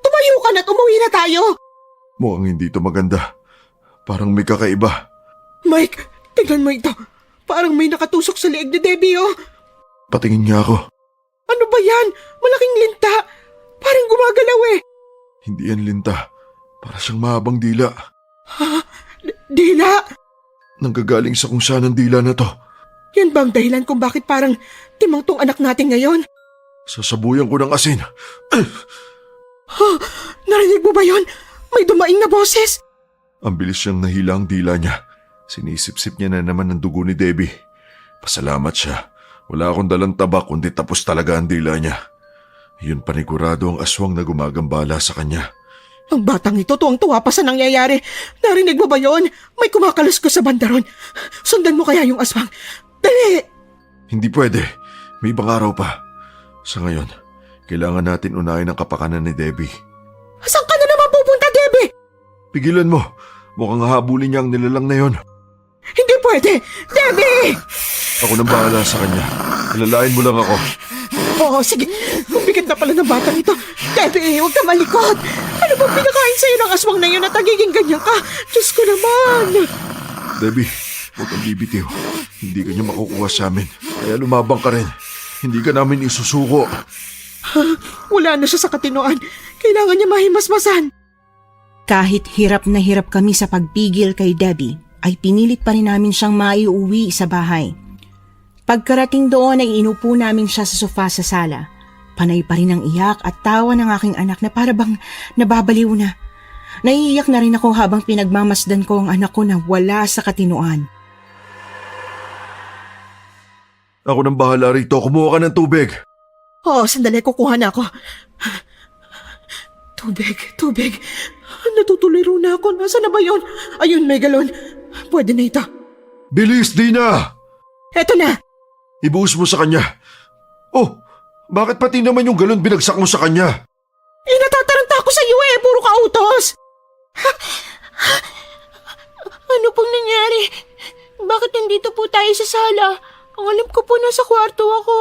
Tumayo ka na at umuwi na tayo. Mukhang hindi to maganda. Parang may kakaiba. Mike, tingnan mo ito. Parang may nakatusok sa leeg ni Debbie, oh. Patingin niya ako. Ano ba yan? Malaking linta. Parang gumagalaw eh. Hindi yan linta. Para siyang mahabang dila. Dila? Nanggagaling sa kung saan ang dila na to. Yan ba ang dahilan kung bakit parang timang tong anak natin ngayon? Sasabuyan ko ng asin. Narinig mo ba yon? May dumaing na boses. Ang bilis siyang nahila ang dila niya. Sinisip-sip niya na naman ang dugo ni Debbie. Pasalamat siya. Wala akong dalang tabak kundi tapos talaga ang dila niya. Yun panigurado ang aswang na gumagambala sa kanya. Ang batang ito tuwang-tuwa pa sa nangyayari. Narinig mo ba yon? May kumakalas ko sa bandaron. Sundan mo kaya yung aswang. Dali! Hindi pwede. May ibang araw pa. Sa ngayon, kailangan natin unahin ang kapakanan ni Debbie. Saan ka na naman pupunta, Debbie? Pigilan mo. Mukhang habulin niya ang nilalang na yon. Hindi pwede! Debbie! Ako nang bahala sa kanya. Ilalain mo lang ako. Oo, sige. Kumbigat na pala ng batang ito. Debbie, huwag ka malikot. Ano bang pinakain sa'yo ng aswang na yun at nagiging ganyan ka? Diyos ko naman. Debbie, Huwag kang bibitiw. Hindi ka niya makukuha sa amin. Kaya lumabang ka rin. Hindi ka namin isusuko. Wala na siya sa katinoan. Kailangan niya mahimasmasan. Kahit hirap na hirap kami sa pagpigil kay Debbie, ay pinilit pa rin namin siyang maiuwi sa bahay. Pagkarating doon ay inupo namin siya sa sofa sa sala. Panay pa rin ang iyak at tawa ng aking anak na para bang nababaliw na. Naiiyak na rin ako habang pinagmamasdan ko ang anak ko na wala sa katinoan. Ako nang bahala rito. Kumuha ka ng tubig. Sandali, kukuha na ako. Tubig. Natutuliro na ako. Nasaan na ba yun? Ayun, may galon. Pwede na ito. Bilis, Dina! Eto na! Ibuhos mo sa kanya. Oh, bakit pati naman yung galon binagsak mo sa kanya? Natataranta ako sa iyo puro ka utos! Ano pong nangyari? Bakit nandito po tayo sa sala? Ang alam ko po nasa kwarto ako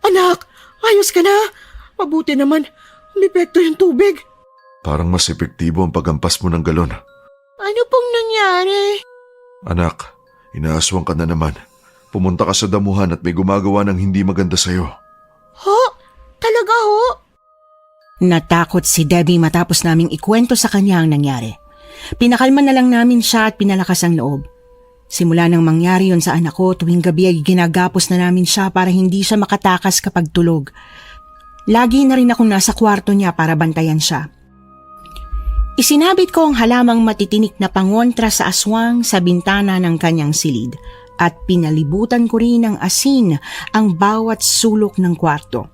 Anak, ayos ka na? Mabuti naman, umepekto yung tubig. Parang mas epektibo ang paghampas mo ng galon. Ano pong nangyari? Anak, inaaswang ka na naman. Pumunta ka sa damuhan at may gumagawa ng hindi maganda sa'yo. Ho? Talaga ho? Natakot si Debbie matapos naming ikwento sa kanya ang nangyari. Pinakalma na lang namin siya at pinalakas ang loob. Simula nang mangyari yon sa anak ko, tuwing gabi ay ginagapos na namin siya para hindi siya makatakas kapag tulog. Lagi na rin akong nasa kwarto niya para bantayan siya. Isinabit ko ang halamang matitinik na pangontra sa aswang sa bintana ng kanyang silid at pinalibutan ko rin ng asin ang bawat sulok ng kwarto.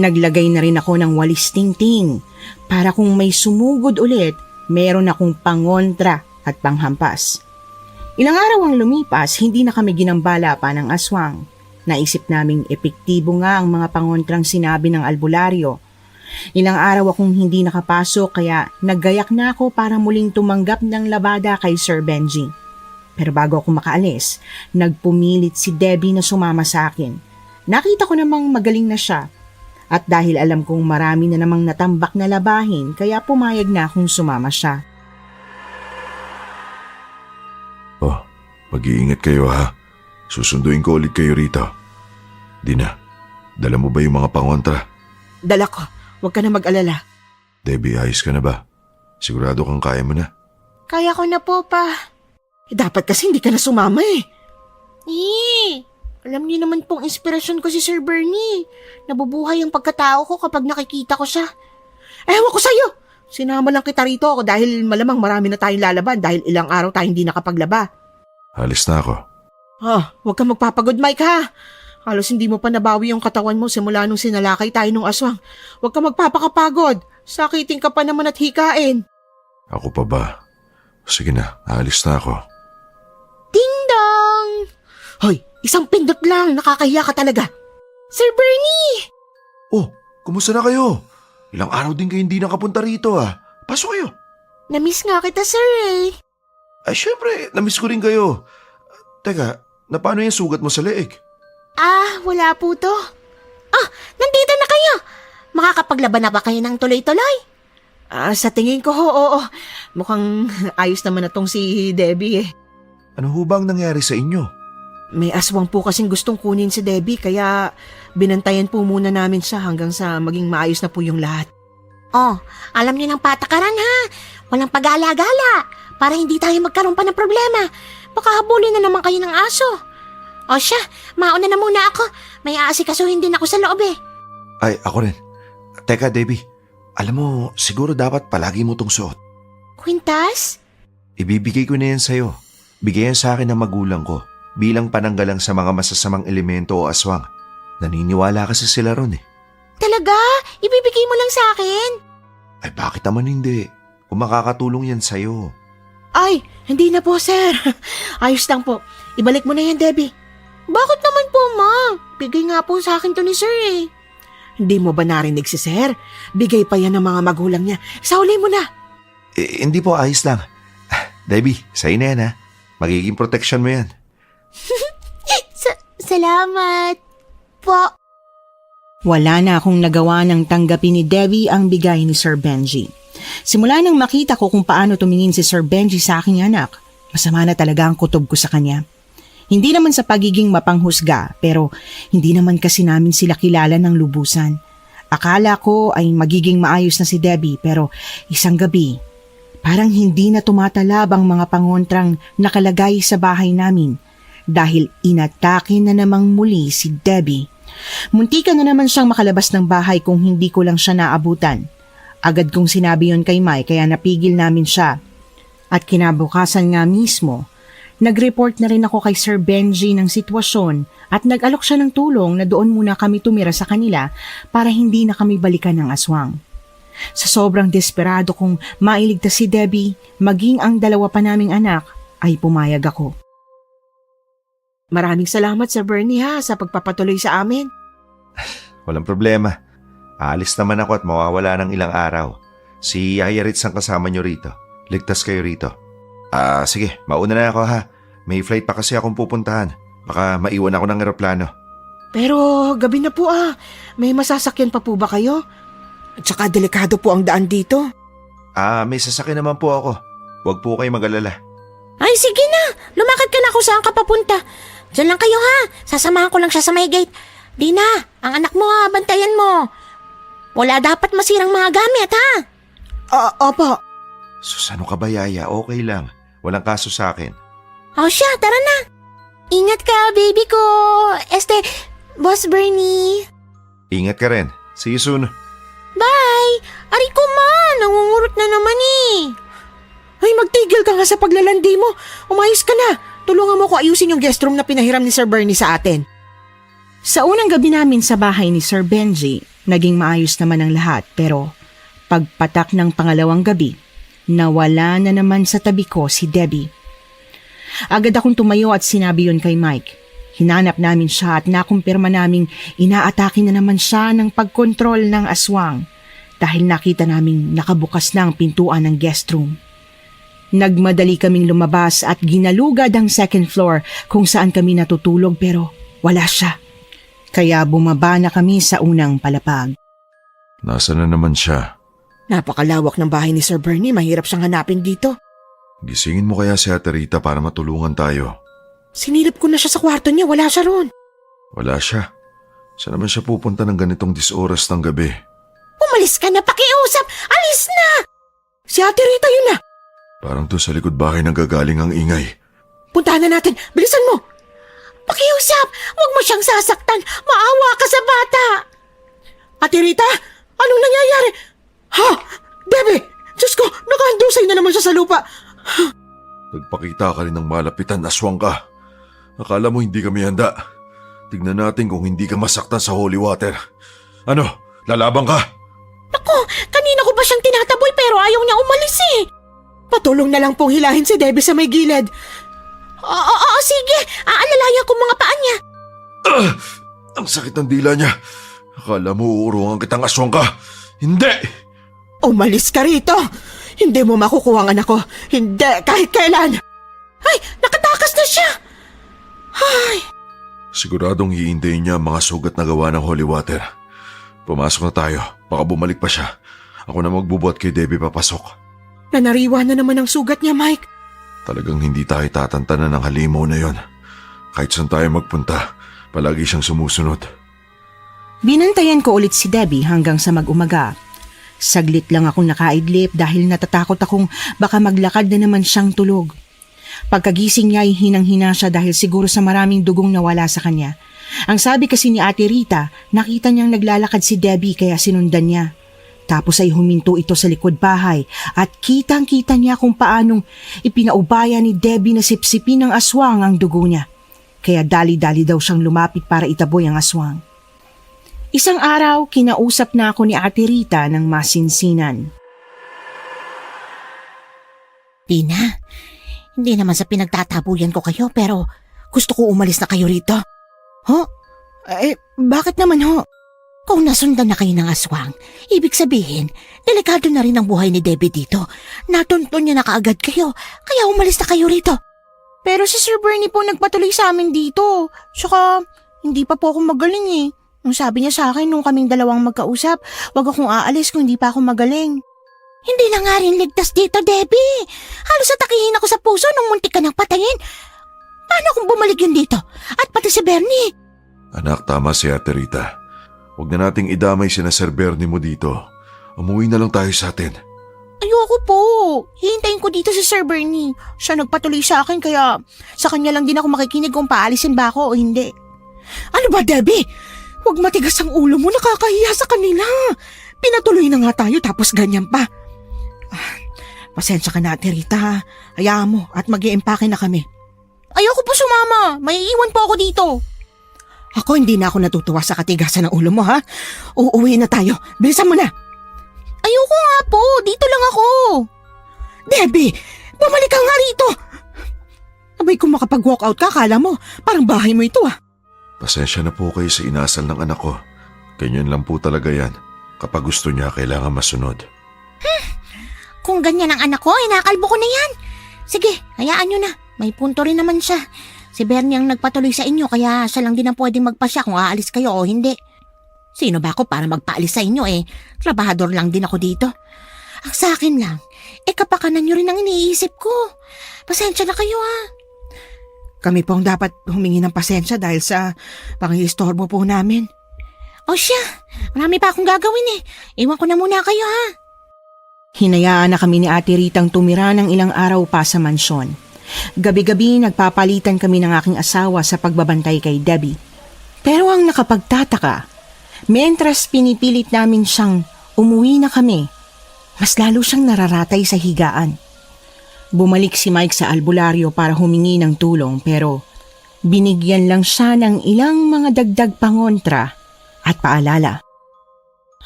Naglagay na rin ako ng walis tingting para kung may sumugod ulit, meron akong pangontra at panghampas. Ilang araw ang lumipas, hindi na kami ginambala pa ng aswang. Naisip naming epektibo nga ang mga pangontrang sinabi ng albularyo. Ilang araw akong hindi nakapasok kaya naggayak na ako para muling tumanggap ng labada kay Sir Benji. Pero bago ako makaalis, nagpumilit si Debbie na sumama sa akin. Nakita ko namang magaling na siya. At dahil alam kong marami na namang natambak na labahin, kaya pumayag na akong sumama siya. Oh, mag-iingat kayo ha. Susunduin ko ulit kayo rito. Dina, dala mo ba yung mga pangontra? Dala ko, huwag ka na mag-alala. Debbie, ayos ka na ba? Sigurado kang kaya mo na? Kaya ko na po pa. Dapat kasi hindi ka na sumama Alam niyo naman pong inspirasyon ko si Sir Bernie. Nabubuhay ang pagkatao ko kapag nakikita ko siya. Ewan ko sa'yo! Sinama lang kita rito ako dahil malamang marami na tayong lalaban dahil ilang araw tayo hindi nakapaglaba. Alis na ako. Huwag kang magpapagod, Mike ha. Halos hindi mo pa nabawi yung katawan mo simula nung sinalakay tayo nung aswang. Huwag kang magpapakapagod. Sakitin ka pa naman at hikain. Ako pa ba? Sige na, aalis na ako. Ding-dong! Hoy, isang pindot lang. Nakakahiya ka talaga. Sir Bernie! Oh, kumusta na kayo? Ilang araw din kayo hindi nakapunta rito Pasok kayo. Namiss nga kita, sir Ay, syempre, namiss ko rin kayo. Teka, paano yung sugat mo sa leeg? Wala po to. Nandito na kayo. Makakapaglaban na ba kayo ng tuloy-tuloy? Sa tingin ko, oo. Mukhang ayos naman na tong si Debbie Ano ho bang nangyari sa inyo? May aswang po kasing gustong kunin si Debbie kaya binantayan po muna namin siya hanggang sa maging maayos na po yung lahat. Alam niyo ng patakaran ha. Walang pag-alagala para hindi tayo magkaroon pa ng problema. Baka habulin na naman kayo ng aso. Siya, mauna na muna ako. May aasikasuhin din ako sa loob Ay, ako rin. Teka, Debbie. Alam mo, siguro dapat palagi mo tong suot. Quintas? Ibibigay ko na yan sa'yo. Bigay yan sa akin ng magulang ko. Bilang pananggalang sa mga masasamang elemento o aswang. Naniniwala kasi sila ron Talaga? Ibibigay mo lang sa akin? Ay bakit naman hindi? Kung makakatulong yan sa'yo. Ay, hindi na po sir. Ayos lang po. Ibalik mo na yan, Debbie. Bakit naman po, ma? Bigay nga po sa akin to ni sir Hindi mo ba narinig si sir? Bigay pa yan ng mga magulang niya. Sauli mo na. Hindi po, ayos lang. Debbie, sa'yo na yan Magiging protection mo yan. Salamat po. Wala na akong nagawa ng tanggapin ni Debbie ang bigay ni Sir Benji. Simula nang makita ko kung paano tumingin si Sir Benji sa aking anak, Masama na talaga ang kutob ko sa kanya. Hindi naman sa pagiging mapanghusga, pero hindi naman kasi namin sila kilala ng lubusan. Akala ko ay magiging maayos na si Debbie, pero isang gabi, parang hindi na tumatalab ang mga pangontrang nakalagay sa bahay namin dahil inatake na namang muli si Debbie. Muntikan na naman siyang makalabas ng bahay kung hindi ko lang siya naabutan. Agad kong sinabi yon kay Mike kaya napigil namin siya. At kinabukasan nga mismo, nag-report na rin ako kay Sir Benji ng sitwasyon at nag-alok siya ng tulong na doon muna kami tumira sa kanila para hindi na kami balikan ng aswang. Sa sobrang desperado kong mailigtas si Debbie, maging ang dalawa pa naming anak, ay pumayag ako. Maraming salamat Sir Bernie sa pagpapatuloy sa amin. Walang problema. Aalis naman ako at mawawala ng ilang araw. Si Yayaritz ang kasama nyo rito. Ligtas kayo rito. Sige, mauna na ako ha. May flight pa kasi akong pupuntahan. Baka maiwan ako ng eroplano. Pero gabi na po May masasakyan pa po ba kayo? At saka delikado po ang daan dito. May sasakyan naman po ako. Huwag po kayo mag-alala. Ay, sige na. Lumakad ka na kung saan ka papunta. Diyan lang kayo Sasamahan ko lang siya sa may gate. Dina, ang anak mo bantayan mo. Wala dapat masirang mga gamit Opo. Sus, ano ka ba, Yaya? Okay lang. Walang kaso sa akin. Siya, tara na. Ingat ka, baby ko. Boss Bernie. Ingat ka rin. See you soon. Bye. Ari ko nangungurot na naman Ay, magtigil ka nga sa paglalandi mo. Umayos ka na. Tulungan mo ko ayusin yung guest room na pinahiram ni Sir Bernie sa atin. Sa unang gabi namin sa bahay ni Sir Benji, naging maayos naman ang lahat pero pagpatak ng pangalawang gabi, nawala na naman sa tabi ko si Debbie. Agad akong tumayo at sinabi yon kay Mike. Hinanap namin siya at nakumpirma naming inaatake na naman siya ng pagkontrol ng aswang dahil nakita naming nakabukas na ang pintuan ng guest room. Nagmadali kaming lumabas at ginalugad ang second floor kung saan kami natutulog pero wala siya. Kaya bumaba na kami sa unang palapag. Nasaan na naman siya? Napakalawak ng bahay ni Sir Bernie, mahirap siyang hanapin dito. Gisingin mo kaya si Ate Rita para matulungan tayo. Sinilip ko na siya sa kwarto niya, wala siya roon. Wala siya. Saan naman siya pupunta ng ganitong disoras ng gabi? Umalis ka na, pakiusap. Alis na. Si Ate Rita yun na. Parang to sa likod bahay nang gagaling ang ingay. Puntahan na natin, bilisan mo. Pakiusap, huwag mo siyang sasaktan. Maawa ka sa bata. Ate Rita, anong nangyayari? Debbie! Diyos ko, nakahandusay na naman siya sa lupa. Nagpakita ka rin ng malapitan, aswang ka. Akala mo hindi kami handa. Tignan natin kung hindi ka masaktan sa holy water. Ano, lalabang ka? Naku, kanina ko ba siyang tinataboy pero ayaw niya umalis Patulong na lang pong hilahin si Debbie sa may gilid. Oo, sige. Aalalayan ko mga paa niya. Ang sakit ng dila niya. Akala mo uurungan kitang aswang ka. Hindi! Umalis ka rito! Hindi mo makukuha ang anak ko. Hindi, kahit kailan! Ay, nakatakas na siya. Siguradong hihintayin niya ang mga sugat na gawa ng holy water. Pumasok na tayo. Baka bumalik pa siya. Ako na magbubuhat kay Debbie papasok. Nanariwa na naman ang sugat niya, Mike. Talagang hindi tayo tatantanan ng halimaw na yon. Kahit saan tayo magpunta, palagi siyang sumusunod. Binantayan ko ulit si Debbie hanggang sa mag-umaga. Saglit lang akong nakaidlip dahil natatakot akong baka maglakad na naman siyang tulog. Pagkagising niya ay hinang-hina siya dahil siguro sa maraming dugong nawala sa kanya. Ang sabi kasi ni Ate Rita, nakita niyang naglalakad si Debbie kaya sinundan niya. Tapos ay huminto ito sa likod bahay at kitang-kita niya kung paanong ipinaubaya ni Debbie na sipsipin ng aswang ang dugo niya. Kaya dali-dali daw siyang lumapit para itaboy ang aswang. Isang araw, kinausap na ako ni Ate Rita ng masinsinan. Tina, hindi naman sa pinagtatabuyan ko kayo pero gusto ko umalis na kayo rito. Bakit naman ho? Kung nasundan na kayo ng aswang, ibig sabihin, delikado na rin ang buhay ni Debbie dito. Natuntun niya na kaagad kayo, kaya umalis na kayo rito. Pero si Sir Bernie po nagpatuloy sa amin dito. Tsaka, hindi pa po ako magaling Nung sabi niya sa akin nung kaming dalawang magkausap, wag akong aalis kung hindi pa ako magaling. Hindi na nga rin ligtas dito, Debbie. Halos atakihin ako sa puso nung muntik ka nang patayin. Paano kung bumalik yun dito? At pati si Bernie? Anak, tama si Ate Rita. Huwag na nating idamay sina Sir Bernie mo dito. Umuwi na lang tayo sa atin. Ayoko po. Hihintayin ko dito si Sir Bernie. Siya nagpatuloy sa akin kaya sa kanya lang din ako makikinig kung paalisin ba ako o hindi. Ano ba, Debbie? Huwag matigas ang ulo mo, nakakahiya sa kanila. Pinatuloy na nga tayo tapos ganyan pa. Pasensya ka na, Ate Rita. Hayaan mo at mag-iimpake na kami. Ayoko po sumama. May iiwan po ako dito. Ako hindi na ako natutuwa sa katigasan ng ulo mo, ha? Uuwi na tayo. Bilisan mo na. Ayoko nga po. Dito lang ako. Debbie, bumalik ka nga rito. Abay, kung makapag-walk out ka, kala mo, parang bahay mo ito, ha? Pasensya na po kayo sa inasal ng anak ko. Ganyan lang po talaga yan. Kapag gusto niya, kailangan masunod. Kung ganyan ang anak ko, inakalbo ko na yan. Sige, hayaan nyo na. May punto rin naman siya. Si Bernie ang nagpatuloy sa inyo kaya siya lang din ang pwedeng magpasya kung aalis kayo o hindi. Sino ba ako para magpaalis sa inyo Trabahador lang din ako dito. Ang sa akin lang, kapakanan nyo rin ang iniisip ko. Pasensya na kayo Kami pong dapat humingi ng pasensya dahil sa pangiistorbo po namin. O siya, marami pa akong gagawin Iwan ko na muna kayo Hinayaan na kami ni Ate Ritang tumira ng ilang araw pa sa mansyon. Gabi-gabi nagpapalitan kami ng aking asawa sa pagbabantay kay Debbie. Pero ang nakapagtataka, mentras pinipilit namin siyang umuwi na kami, mas lalo siyang nararatay sa higaan. Bumalik si Mike sa albularyo para humingi ng tulong pero binigyan lang siya ng ilang mga dagdag pangontra at paalala.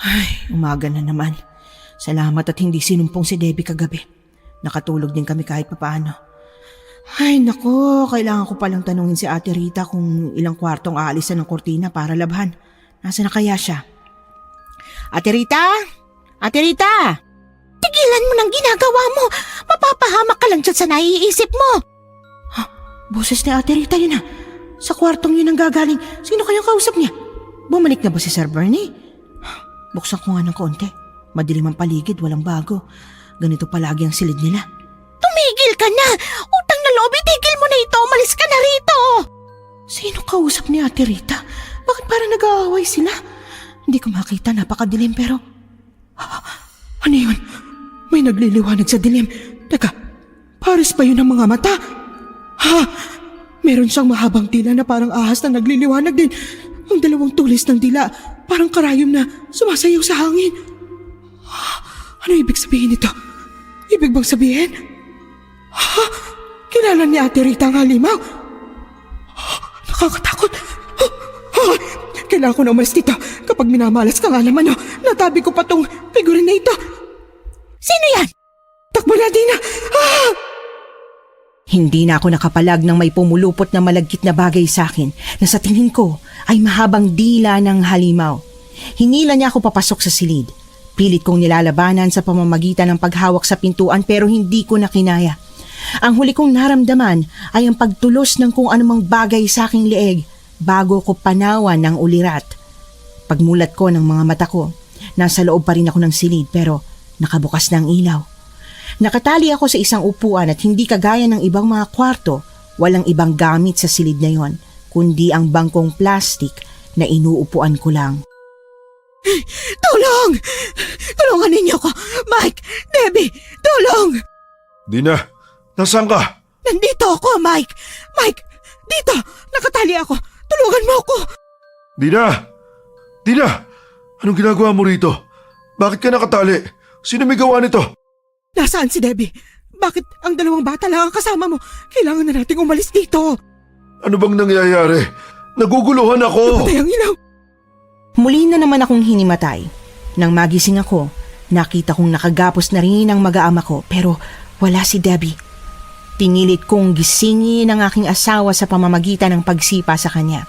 Ay, umaga na naman. Salamat at hindi sinumpong si Debbie kagabi. Nakatulog din kami kahit papaano. Ay, nako, kailangan ko palang tanungin si Ate Rita kung ilang kwartong aalisan ng kortina para labhan. Nasaan na kaya siya? Ate Rita? Ate Rita! Tigilan mo ng ginagawa mo. Mapapahamak ka lang dyan sa naiisip mo. Boses ni Ate Rita yun Sa kwartong yun ang gagaling. Sino kayang kausap niya? Bumalik na ba si Sir Bernie? Buksan ko nga ng konti. Madilim ang paligid, walang bago. Ganito palagi ang silid nila. Tumigil ka na! Utang na loob, itigil mo na ito! Umalis ka na rito! Sino kausap ni Ate Rita? Bakit parang nag-aaway sila? Hindi ko makita, napakadilim pero... Ano yun? May nagliliwanag sa dilim. Teka, pares pa yun ang mga mata. Meron siyang mahabang dila na parang ahas na nagliliwanag din. Ang dalawang tulis ng dila, parang karayom na sumasayaw sa hangin. Ano ibig sabihin nito? Ibig bang sabihin? Kilala ni Ate Rita ang halimaw. Nakakatakot. Kailangan ko na umalis dito. Kapag minamalas ka nga naman, natabi ko pa tong figurin na ito. Sino yan? Takbo na, Dina! Hindi na ako nakapalag nang may pumulupot na malagkit na bagay sa akin na sa tingin ko ay mahabang dila ng halimaw. Hinila niya ako papasok sa silid. Pilit kong nilalabanan sa pamamagitan ng paghawak sa pintuan pero hindi ko na kinaya. Ang huli kong naramdaman ay ang pagtulos ng kung anumang bagay sa aking leeg bago ko panawan ng ulirat. Pagmulat ko ng mga mata ko, nasa loob pa rin ako ng silid pero nakabukas na ang ilaw. Nakatali ako sa isang upuan at hindi kagaya ng ibang mga kwarto, walang ibang gamit sa silid na yon, kundi ang bangkong plastik na inuupuan ko lang. Tulong! Tulungan ninyo ko! Mike! Debbie! Tulong! Dina, nasaan ka? Nandito ako, Mike! Mike! Dito! Nakatali ako! Tulungan mo ako! Dina! Dina! Anong ginagawa mo rito? Bakit ka nakatali? Sino may gawa nito? Nasaan si Debbie? Bakit ang dalawang bata lang ang kasama mo? Kailangan na nating umalis dito! Ano bang nangyayari? Naguguluhan ako! Patay ang ilaw! Muli na naman akong hinimatay. Nang magising ako, nakita kong nakagapos na rin ang mag-aama ko pero wala si Debbie. Pinilit kong gisingin ang aking asawa sa pamamagitan ng pagsipa sa kanya.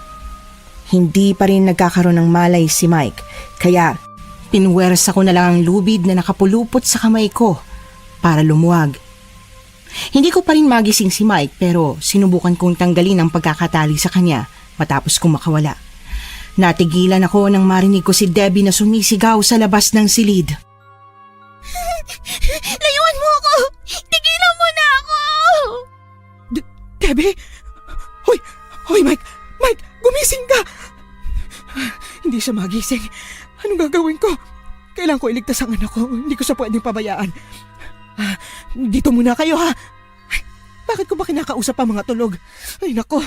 Hindi pa rin nagkakaroon ng malay si Mike, kaya pinwersa ko na lang ang lubid na nakapulupot sa kamay ko para lumuwag. Hindi ko pa rin magising si Mike pero sinubukan kong tanggalin ang pagkakatali sa kanya matapos kong makawala. Natigilan ako nang marinig ko si Debbie na sumisigaw sa labas ng silid. Layuan mo ako! Tigilan mo na ako! Debbie? Hoy, Mike! Mike, gumising ka! Hindi siya magising. Anong gagawin ko? Kailangan ko iligtas ang anak ko. Hindi ko siya pwedeng pabayaan. Dito muna kayo, ha? Ay, bakit ko ba kinakausap ang mga tulog? Ay, nako.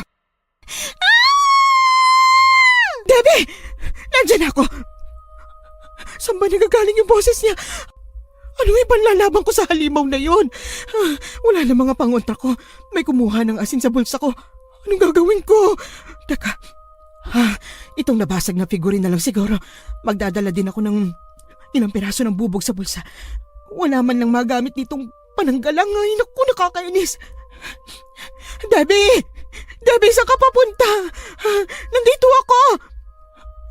Debbie! Nandiyan ako! Saan ba nagagaling yung boses niya? Ano ibang lalaban ko sa halimaw na yon? Wala na mga pangontra ko. May kumuha ng asin sa bulsa ko. Anong gagawin ko? Teka. Itong nabasag na figurine na lang siguro. Magdadala din ako ng ilang piraso ng bubog sa bulsa. Wala man lang magamit nitong pananggalang. Ay, naku, nakakainis. Debbie! Debbie, saan ka papunta? Nandito ako!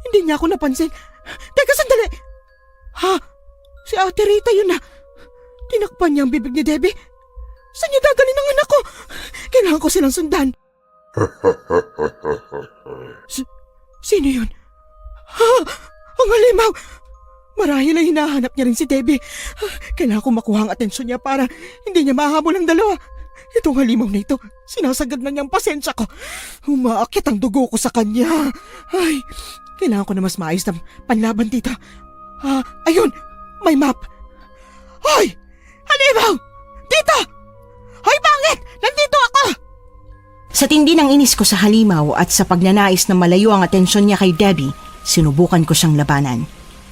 Hindi niya ako napansin. Teka, sandali! Si Ate Rita yun na. Tinakpan niya ang bibig ni Debbie. Saan niya dadalhin ang anak ko? Kailangan ko silang sundan. Sino yun? Ang halimaw! Marahil ay hinahanap niya rin si Debbie. Kailangan ko makuha ang atensyon niya para hindi niya mahabol ang dalawa. Itong halimaw na ito, sinasagad na niyang pasensya ko. Umaakit ang dugo ko sa kanya. Ay, kailangan ko na mas maayos na panlaban dito. Ayun! May map! Hoy! Halimaw! Dito! Hoy, bakit? Nandito ako! Sa tindi ng inis ko sa halimaw at sa pagnanais na malayo ang atensyon niya kay Debbie, sinubukan ko siyang labanan.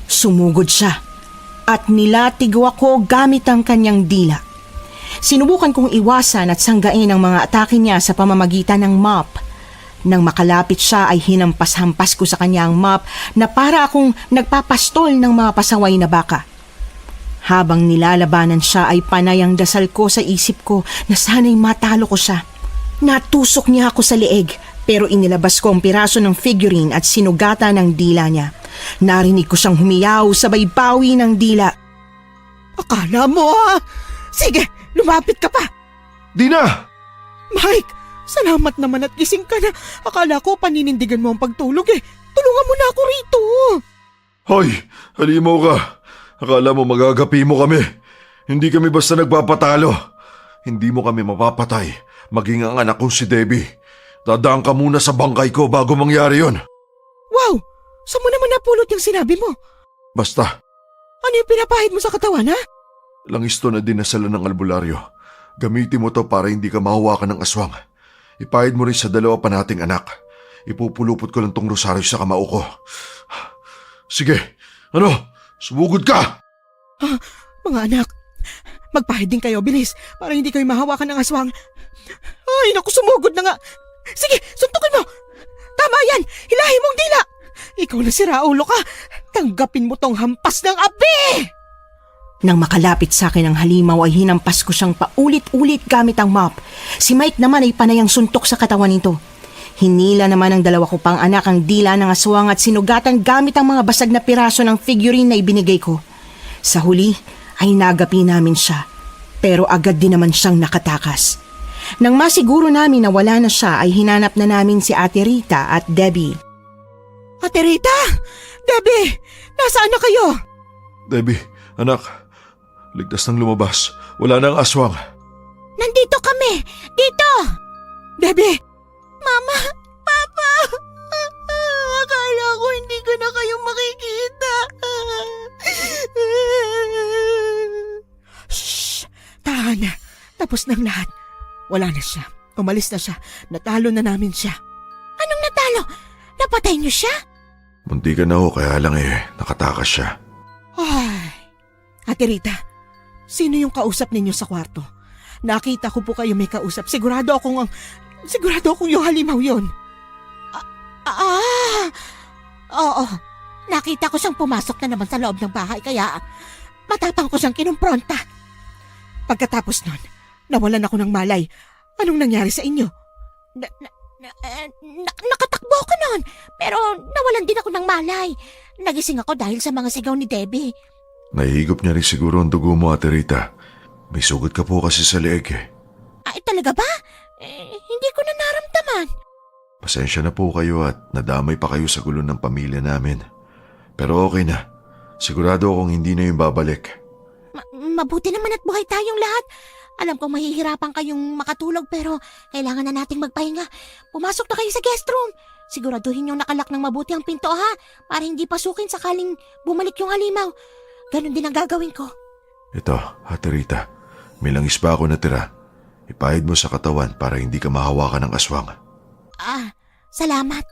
Sumugod siya at nilatigo ako gamit ang kanyang dila. Sinubukan kong iwasan at sanggain ang mga atake niya sa pamamagitan ng mop. Nang makalapit siya ay hinampas-hampas ko sa kanya ang mop na para akong nagpapastol ng mga pasaway na baka. Habang nilalabanan siya ay panay ang dasal ko sa isip ko na sana'y matalo ko siya. Natusok niya ako sa leeg pero inilabas ko ang piraso ng figurine at sinugatan ng dila niya. Narinig ko siyang humiyaw sabay bawi ng dila. Akala mo Sige, lumapit ka pa! Dina! Mike, salamat naman at gising ka na. Akala ko paninindigan mo ang pagtulog eh. Tulungan mo na ako rito. Hoy, halimaw ka. Akala mo magagapi mo kami. Hindi kami basta nagpapatalo. Hindi mo kami mapapatay, maging ang anak kong si Debbie. Dadaan ka muna sa bangkay ko bago mangyari yon. Wow! Saan mo naman napulot yung sinabi mo? Basta, Ano yung pinapahid mo sa katawan, ha? langis to na dinasalan ng albularyo. Gamitin mo to para hindi ka mahawakan ng aswang. Ipahid mo rin sa dalawa pa nating anak. Ipupulupot ko lang tong rosaryo sa kamao ko. Sige, sumugod ka! Mga anak, magpahid din kayo, bilis, para hindi kayo mahawakan ng aswang. Ay, naku, sumugod na nga. Sige, suntukin mo. Tama yan, hilahin mong dila. Ikaw na si Raulo ka. Tanggapin mo tong hampas ng api. Nang makalapit sa akin ang halimaw ay hinampas ko siyang paulit-ulit gamit ang mop. Si Mike naman ay panayang suntok sa katawan nito. Hinila naman ng dalawa ko pang anak ang dila ng aswang at sinugatan gamit ang mga basag na piraso ng figurine na ibinigay ko. Sa huli ay nagapi namin siya, pero agad din naman siyang nakatakas. Nang masiguro namin na wala na siya ay hinanap na namin si Ate Rita at Debbie. Ate Rita! Debbie! Nasaan na kayo? Debbie, anak, ligtas nang lumabas. Wala na ang aswang. Nandito kami! Dito! Debbie! Mama! Papa! Akala ko hindi ko na kayong makikita. Shh! Tahan na. Tapos ng lahat. Wala na siya. Umalis na siya. Natalo na namin siya. Anong natalo? Napatay niyo siya? Munti ka na ho, kaya lang nakatakas siya. Ay! Ate Rita, sino yung kausap ninyo sa kwarto? Nakita ko po kayo may kausap. Sigurado akong yung halimaw yun. Oo. Nakita ko siyang pumasok na naman sa loob ng bahay kaya matapang ko siyang kinumpronta. Pagkatapos nun, nawalan ako ng malay. Anong nangyari sa inyo? Nakatakbo ako noon, pero nawalan din ako ng malay. Nagising ako dahil sa mga sigaw ni Debbie. Nahihigop niya rin siguro ang dugo mo, Ate Rita. May sugat ka po kasi sa leeg Ay, talaga ba? Hindi ko na naramdaman. Pasensya na po kayo at nadamay pa kayo sa gulo ng pamilya namin. Pero okay na. Sigurado akong hindi na yung babalik. Mabuti naman at buhay tayong lahat. Alam kong mahihirapan kayong makatulog pero kailangan na nating magpahinga. Pumasok na kayo sa guest room. Siguraduhin yung nakalak ng mabuti ang pinto ha, para hindi pasukin sakaling bumalik yung halimaw. Ganon din ang gagawin ko. Ito, Ate Rita, may langis pa ako natira. Ipahid mo sa katawan para hindi ka mahawakan ng aswang. Salamat.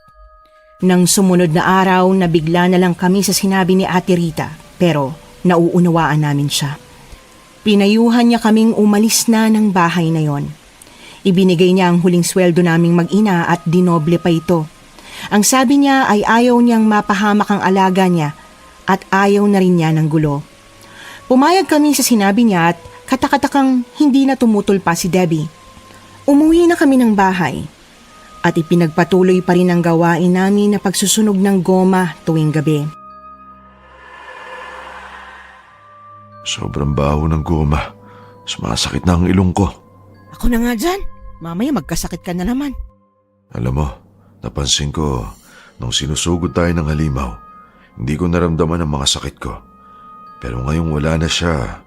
Nang sumunod na araw, nabigla na lang kami sa sinabi ni Ate Rita, pero nauunawaan namin siya. Pinayuhan niya kaming umalis na ng bahay na yon. Ibinigay niya ang huling sweldo naming mag-ina at dinoble pa ito. Ang sabi niya ay ayaw niyang mapahamak ang alaga niya at ayaw na rin niya ng gulo. Pumayag kami sa sinabi niya at katakatakang hindi na tumutol pa si Debbie. Umuwi na kami ng bahay at ipinagpatuloy pa rin ang gawain namin na pagsusunog ng goma tuwing gabi. Sobrang baho ng goma. Sumasakit na ang ilong ko. Ako na nga dyan. Mamaya magkasakit ka na naman. Alam mo, napansin ko nung sinusugod tayo ng halimaw, hindi ko naramdaman ang mga sakit ko. Pero ngayong wala na siya,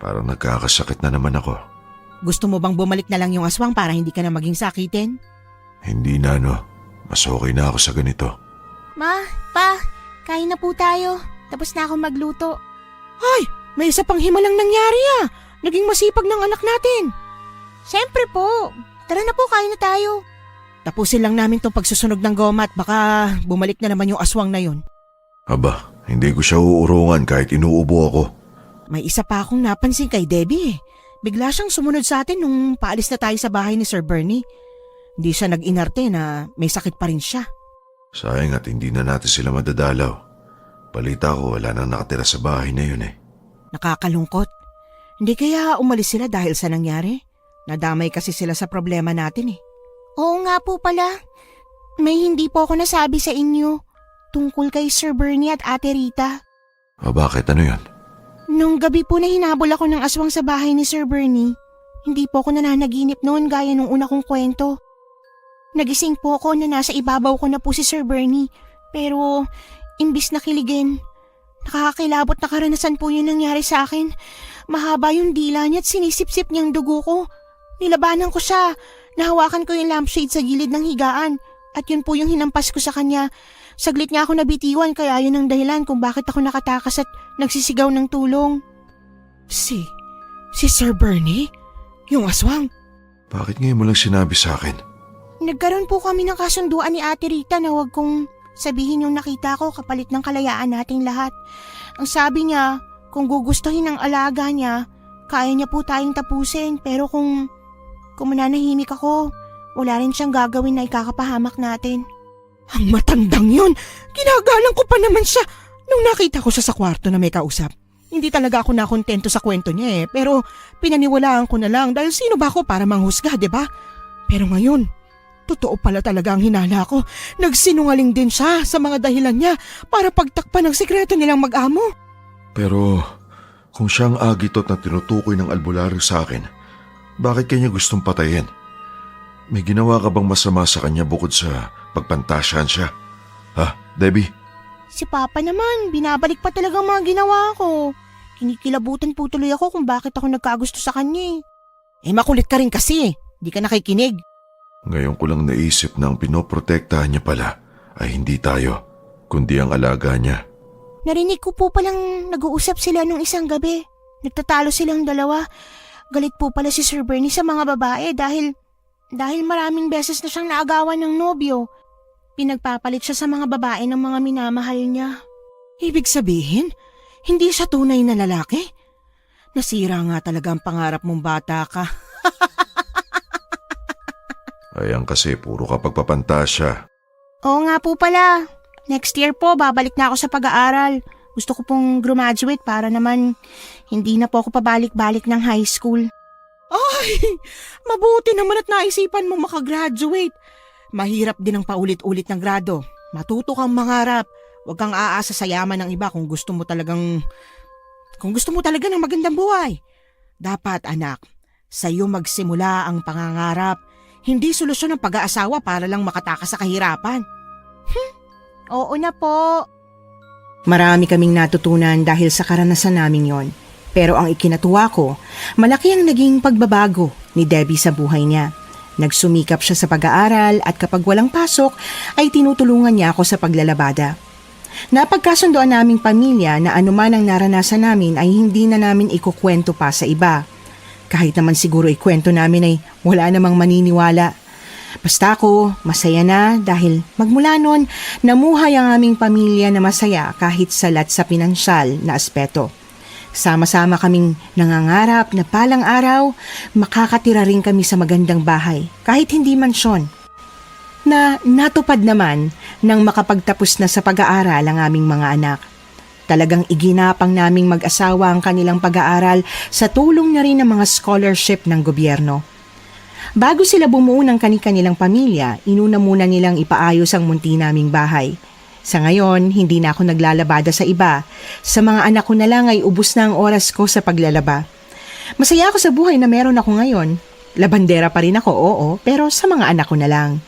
parang nagkakasakit na naman ako. Gusto mo bang bumalik na lang yung aswang para hindi ka na maging sakitin? Hindi na no. Mas okay na ako sa ganito. Ma, Pa, kain na po tayo. Tapos na ako magluto. Ay, may isa pang himalang nangyari Naging masipag ng anak natin. Siyempre po. Tara na po, kain na tayo. Tapusin lang namin tong pagsusunog ng goma at baka bumalik na naman yung aswang na yun. Aba, hindi ko siya uurungan kahit inuubo ako. May isa pa akong napansin kay Debbie Bigla siyang sumunod sa atin nung paalis na tayo sa bahay ni Sir Bernie. Hindi siya nag-inarte na may sakit pa rin siya. Sayang at hindi na natin sila madadalaw. Balita ko wala nang nakatira sa bahay na yun Nakakalungkot. Hindi kaya umalis sila dahil sa nangyari? Nadamay kasi sila sa problema natin Oo nga po pala. May hindi po ako nasabi sa inyo tungkol kay Sir Bernie at Ate Rita. Bakit ano yun? Nung gabi po na hinabol ako ng aswang sa bahay ni Sir Bernie, hindi po ako nananaginip noon gaya nung una kong kwento. Nagising po ako na nasa ibabaw ko na po si Sir Bernie, pero imbis na kiligin, nakakakilabot na karanasan po yung nangyari sa akin. Mahaba yung dila niya at sinisip-sip niyang dugo ko. Nilabanan ko siya, nahawakan ko yung lampshade sa gilid ng higaan at yun po yung hinampas ko sa kanya. Saglit niya ako nabitiwan kaya yun ang dahilan kung bakit ako nakatakas at nagsisigaw ng tulong. Si Sir Bernie? Yung aswang? Bakit ngayon mo lang sinabi sa akin? Nagkaroon po kami ng kasunduan ni Ate Rita na huwag kong sabihin yung nakita ko kapalit ng kalayaan nating lahat. Ang sabi niya, kung gugustuhin ng alaga niya, kaya niya po tayong tapusin pero kung mananahimik ako, wala rin siyang gagawin na ikakapahamak natin. Ang matandang yun! Ginagalang ko pa naman siya nung nakita ko siya sa kwarto na may kausap. Hindi talaga ako nakontento sa kwento niya pero pinaniwalaan ko na lang dahil sino ba ako para manghusga, diba? Pero ngayon, totoo pala talaga ang hinala ko. Nagsinungaling din siya sa mga dahilan niya para pagtakpan ng sikreto nilang mag-amo. Pero kung siyang agitot na tinutukoy ng albularyo sa akin, bakit kanya gustong patayin? May ginawa ka bang masama sa kanya bukod sa pagpantasyahan siya? Ha, Debbie? Si Papa naman, binabalik pa talaga ang mga ginawa ko. Kinikilabutan po tuloy ako kung bakit ako nagkagusto sa kanya. Makulit ka rin kasi Di ka nakikinig. Ngayon ko lang naisip na ang pinoprotektahan niya pala ay hindi tayo, kundi ang alaga niya. Narinig ko po palang nag-uusap sila nung isang gabi. Nagtatalo silang dalawa. Galit po pala si Sir Bernie sa mga babae dahil maraming beses na siyang naagawan ng nobyo. Pinagpapalit siya sa mga babae ng mga minamahal niya. Ibig sabihin, hindi siya tunay na lalaki? Nasira nga talaga ang pangarap mong bata ka. Ayan kasi puro ka pagpapantasya. Oo nga po pala. Next year po, babalik na ako sa pag-aaral. Gusto ko pong graduate para naman hindi na po ako pabalik-balik ng high school. Ay, mabuti naman at naisipan mo makagraduate. Mahirap din ang paulit-ulit ng grado. Matuto kang mangarap. Huwag kang aasa sa yaman ng iba kung gusto mo talaga ng magandang buhay. Dapat anak, sa iyo magsimula ang pangangarap. Hindi solusyon ang pag-aasawa para lang makatakas sa kahirapan. Oo na po. Marami kaming natutunan dahil sa karanasan namin yon. Pero ang ikinatuwa ko, malaki ang naging pagbabago ni Debbie sa buhay niya. Nagsumikap siya sa pag-aaral at kapag walang pasok ay tinutulungan niya ako sa paglalabada. Napagkasundoan naming pamilya na anuman ang naranasan namin ay hindi na namin ikukwento pa sa iba. Kahit naman siguro ikwento namin ay wala namang maniniwala. Basta ako, masaya na dahil magmula noon, namuhay ang aming pamilya na masaya kahit salat sa pinansyal na aspeto. Sama-sama kaming nangangarap na palang araw, makakatira rin kami sa magandang bahay, kahit hindi mansyon. Na natupad naman nang makapagtapos na sa pag-aaral ang aming mga anak. Talagang iginapang naming mag-asawa ang kanilang pag-aaral sa tulong na rin ng mga scholarship ng gobyerno. Bago sila bumuo ng kani-kanilang pamilya, inuna muna nilang ipaayos ang munti naming bahay. Sa ngayon, hindi na ako naglalabada sa iba. Sa mga anak ko na lang ay ubos na ang oras ko sa paglalaba. Masaya ako sa buhay na meron ako ngayon. Labandera pa rin ako, oo, pero sa mga anak ko na lang.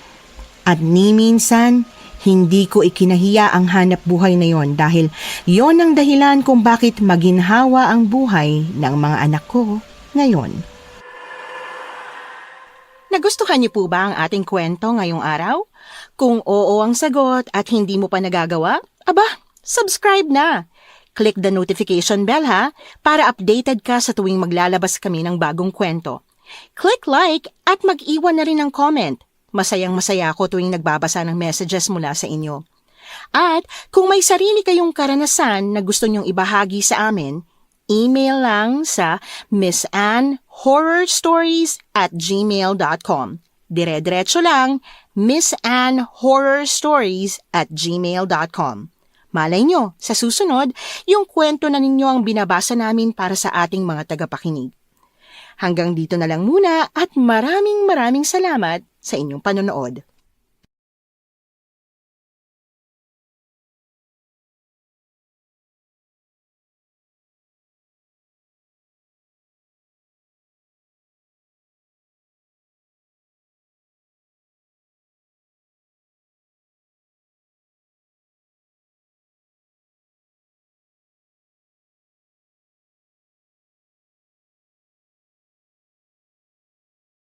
At ni minsan, hindi ko ikinahiya ang hanap buhay na yon dahil yon ang dahilan kung bakit maginhawa ang buhay ng mga anak ko ngayon. Nagustuhan niyo po ba ang ating kwento ngayong araw? Kung oo ang sagot at hindi mo pa nagagawa, aba, subscribe na! Click the notification bell ha, para updated ka sa tuwing maglalabas kami ng bagong kwento. Click like at mag-iwan na rin ng comment. Masayang-masaya ako tuwing nagbabasa ng messages mula sa inyo. At kung may sarili kayong karanasan na gusto nyong ibahagi sa amin, email lang sa missanhorrorstories@gmail.com. Dire-diretso lang, missanhorrorstories@gmail.com. Malay nyo, sa susunod, yung kwento na ninyo ang binabasa namin para sa ating mga tagapakinig. Hanggang dito na lang muna at maraming salamat sa inyong panonood.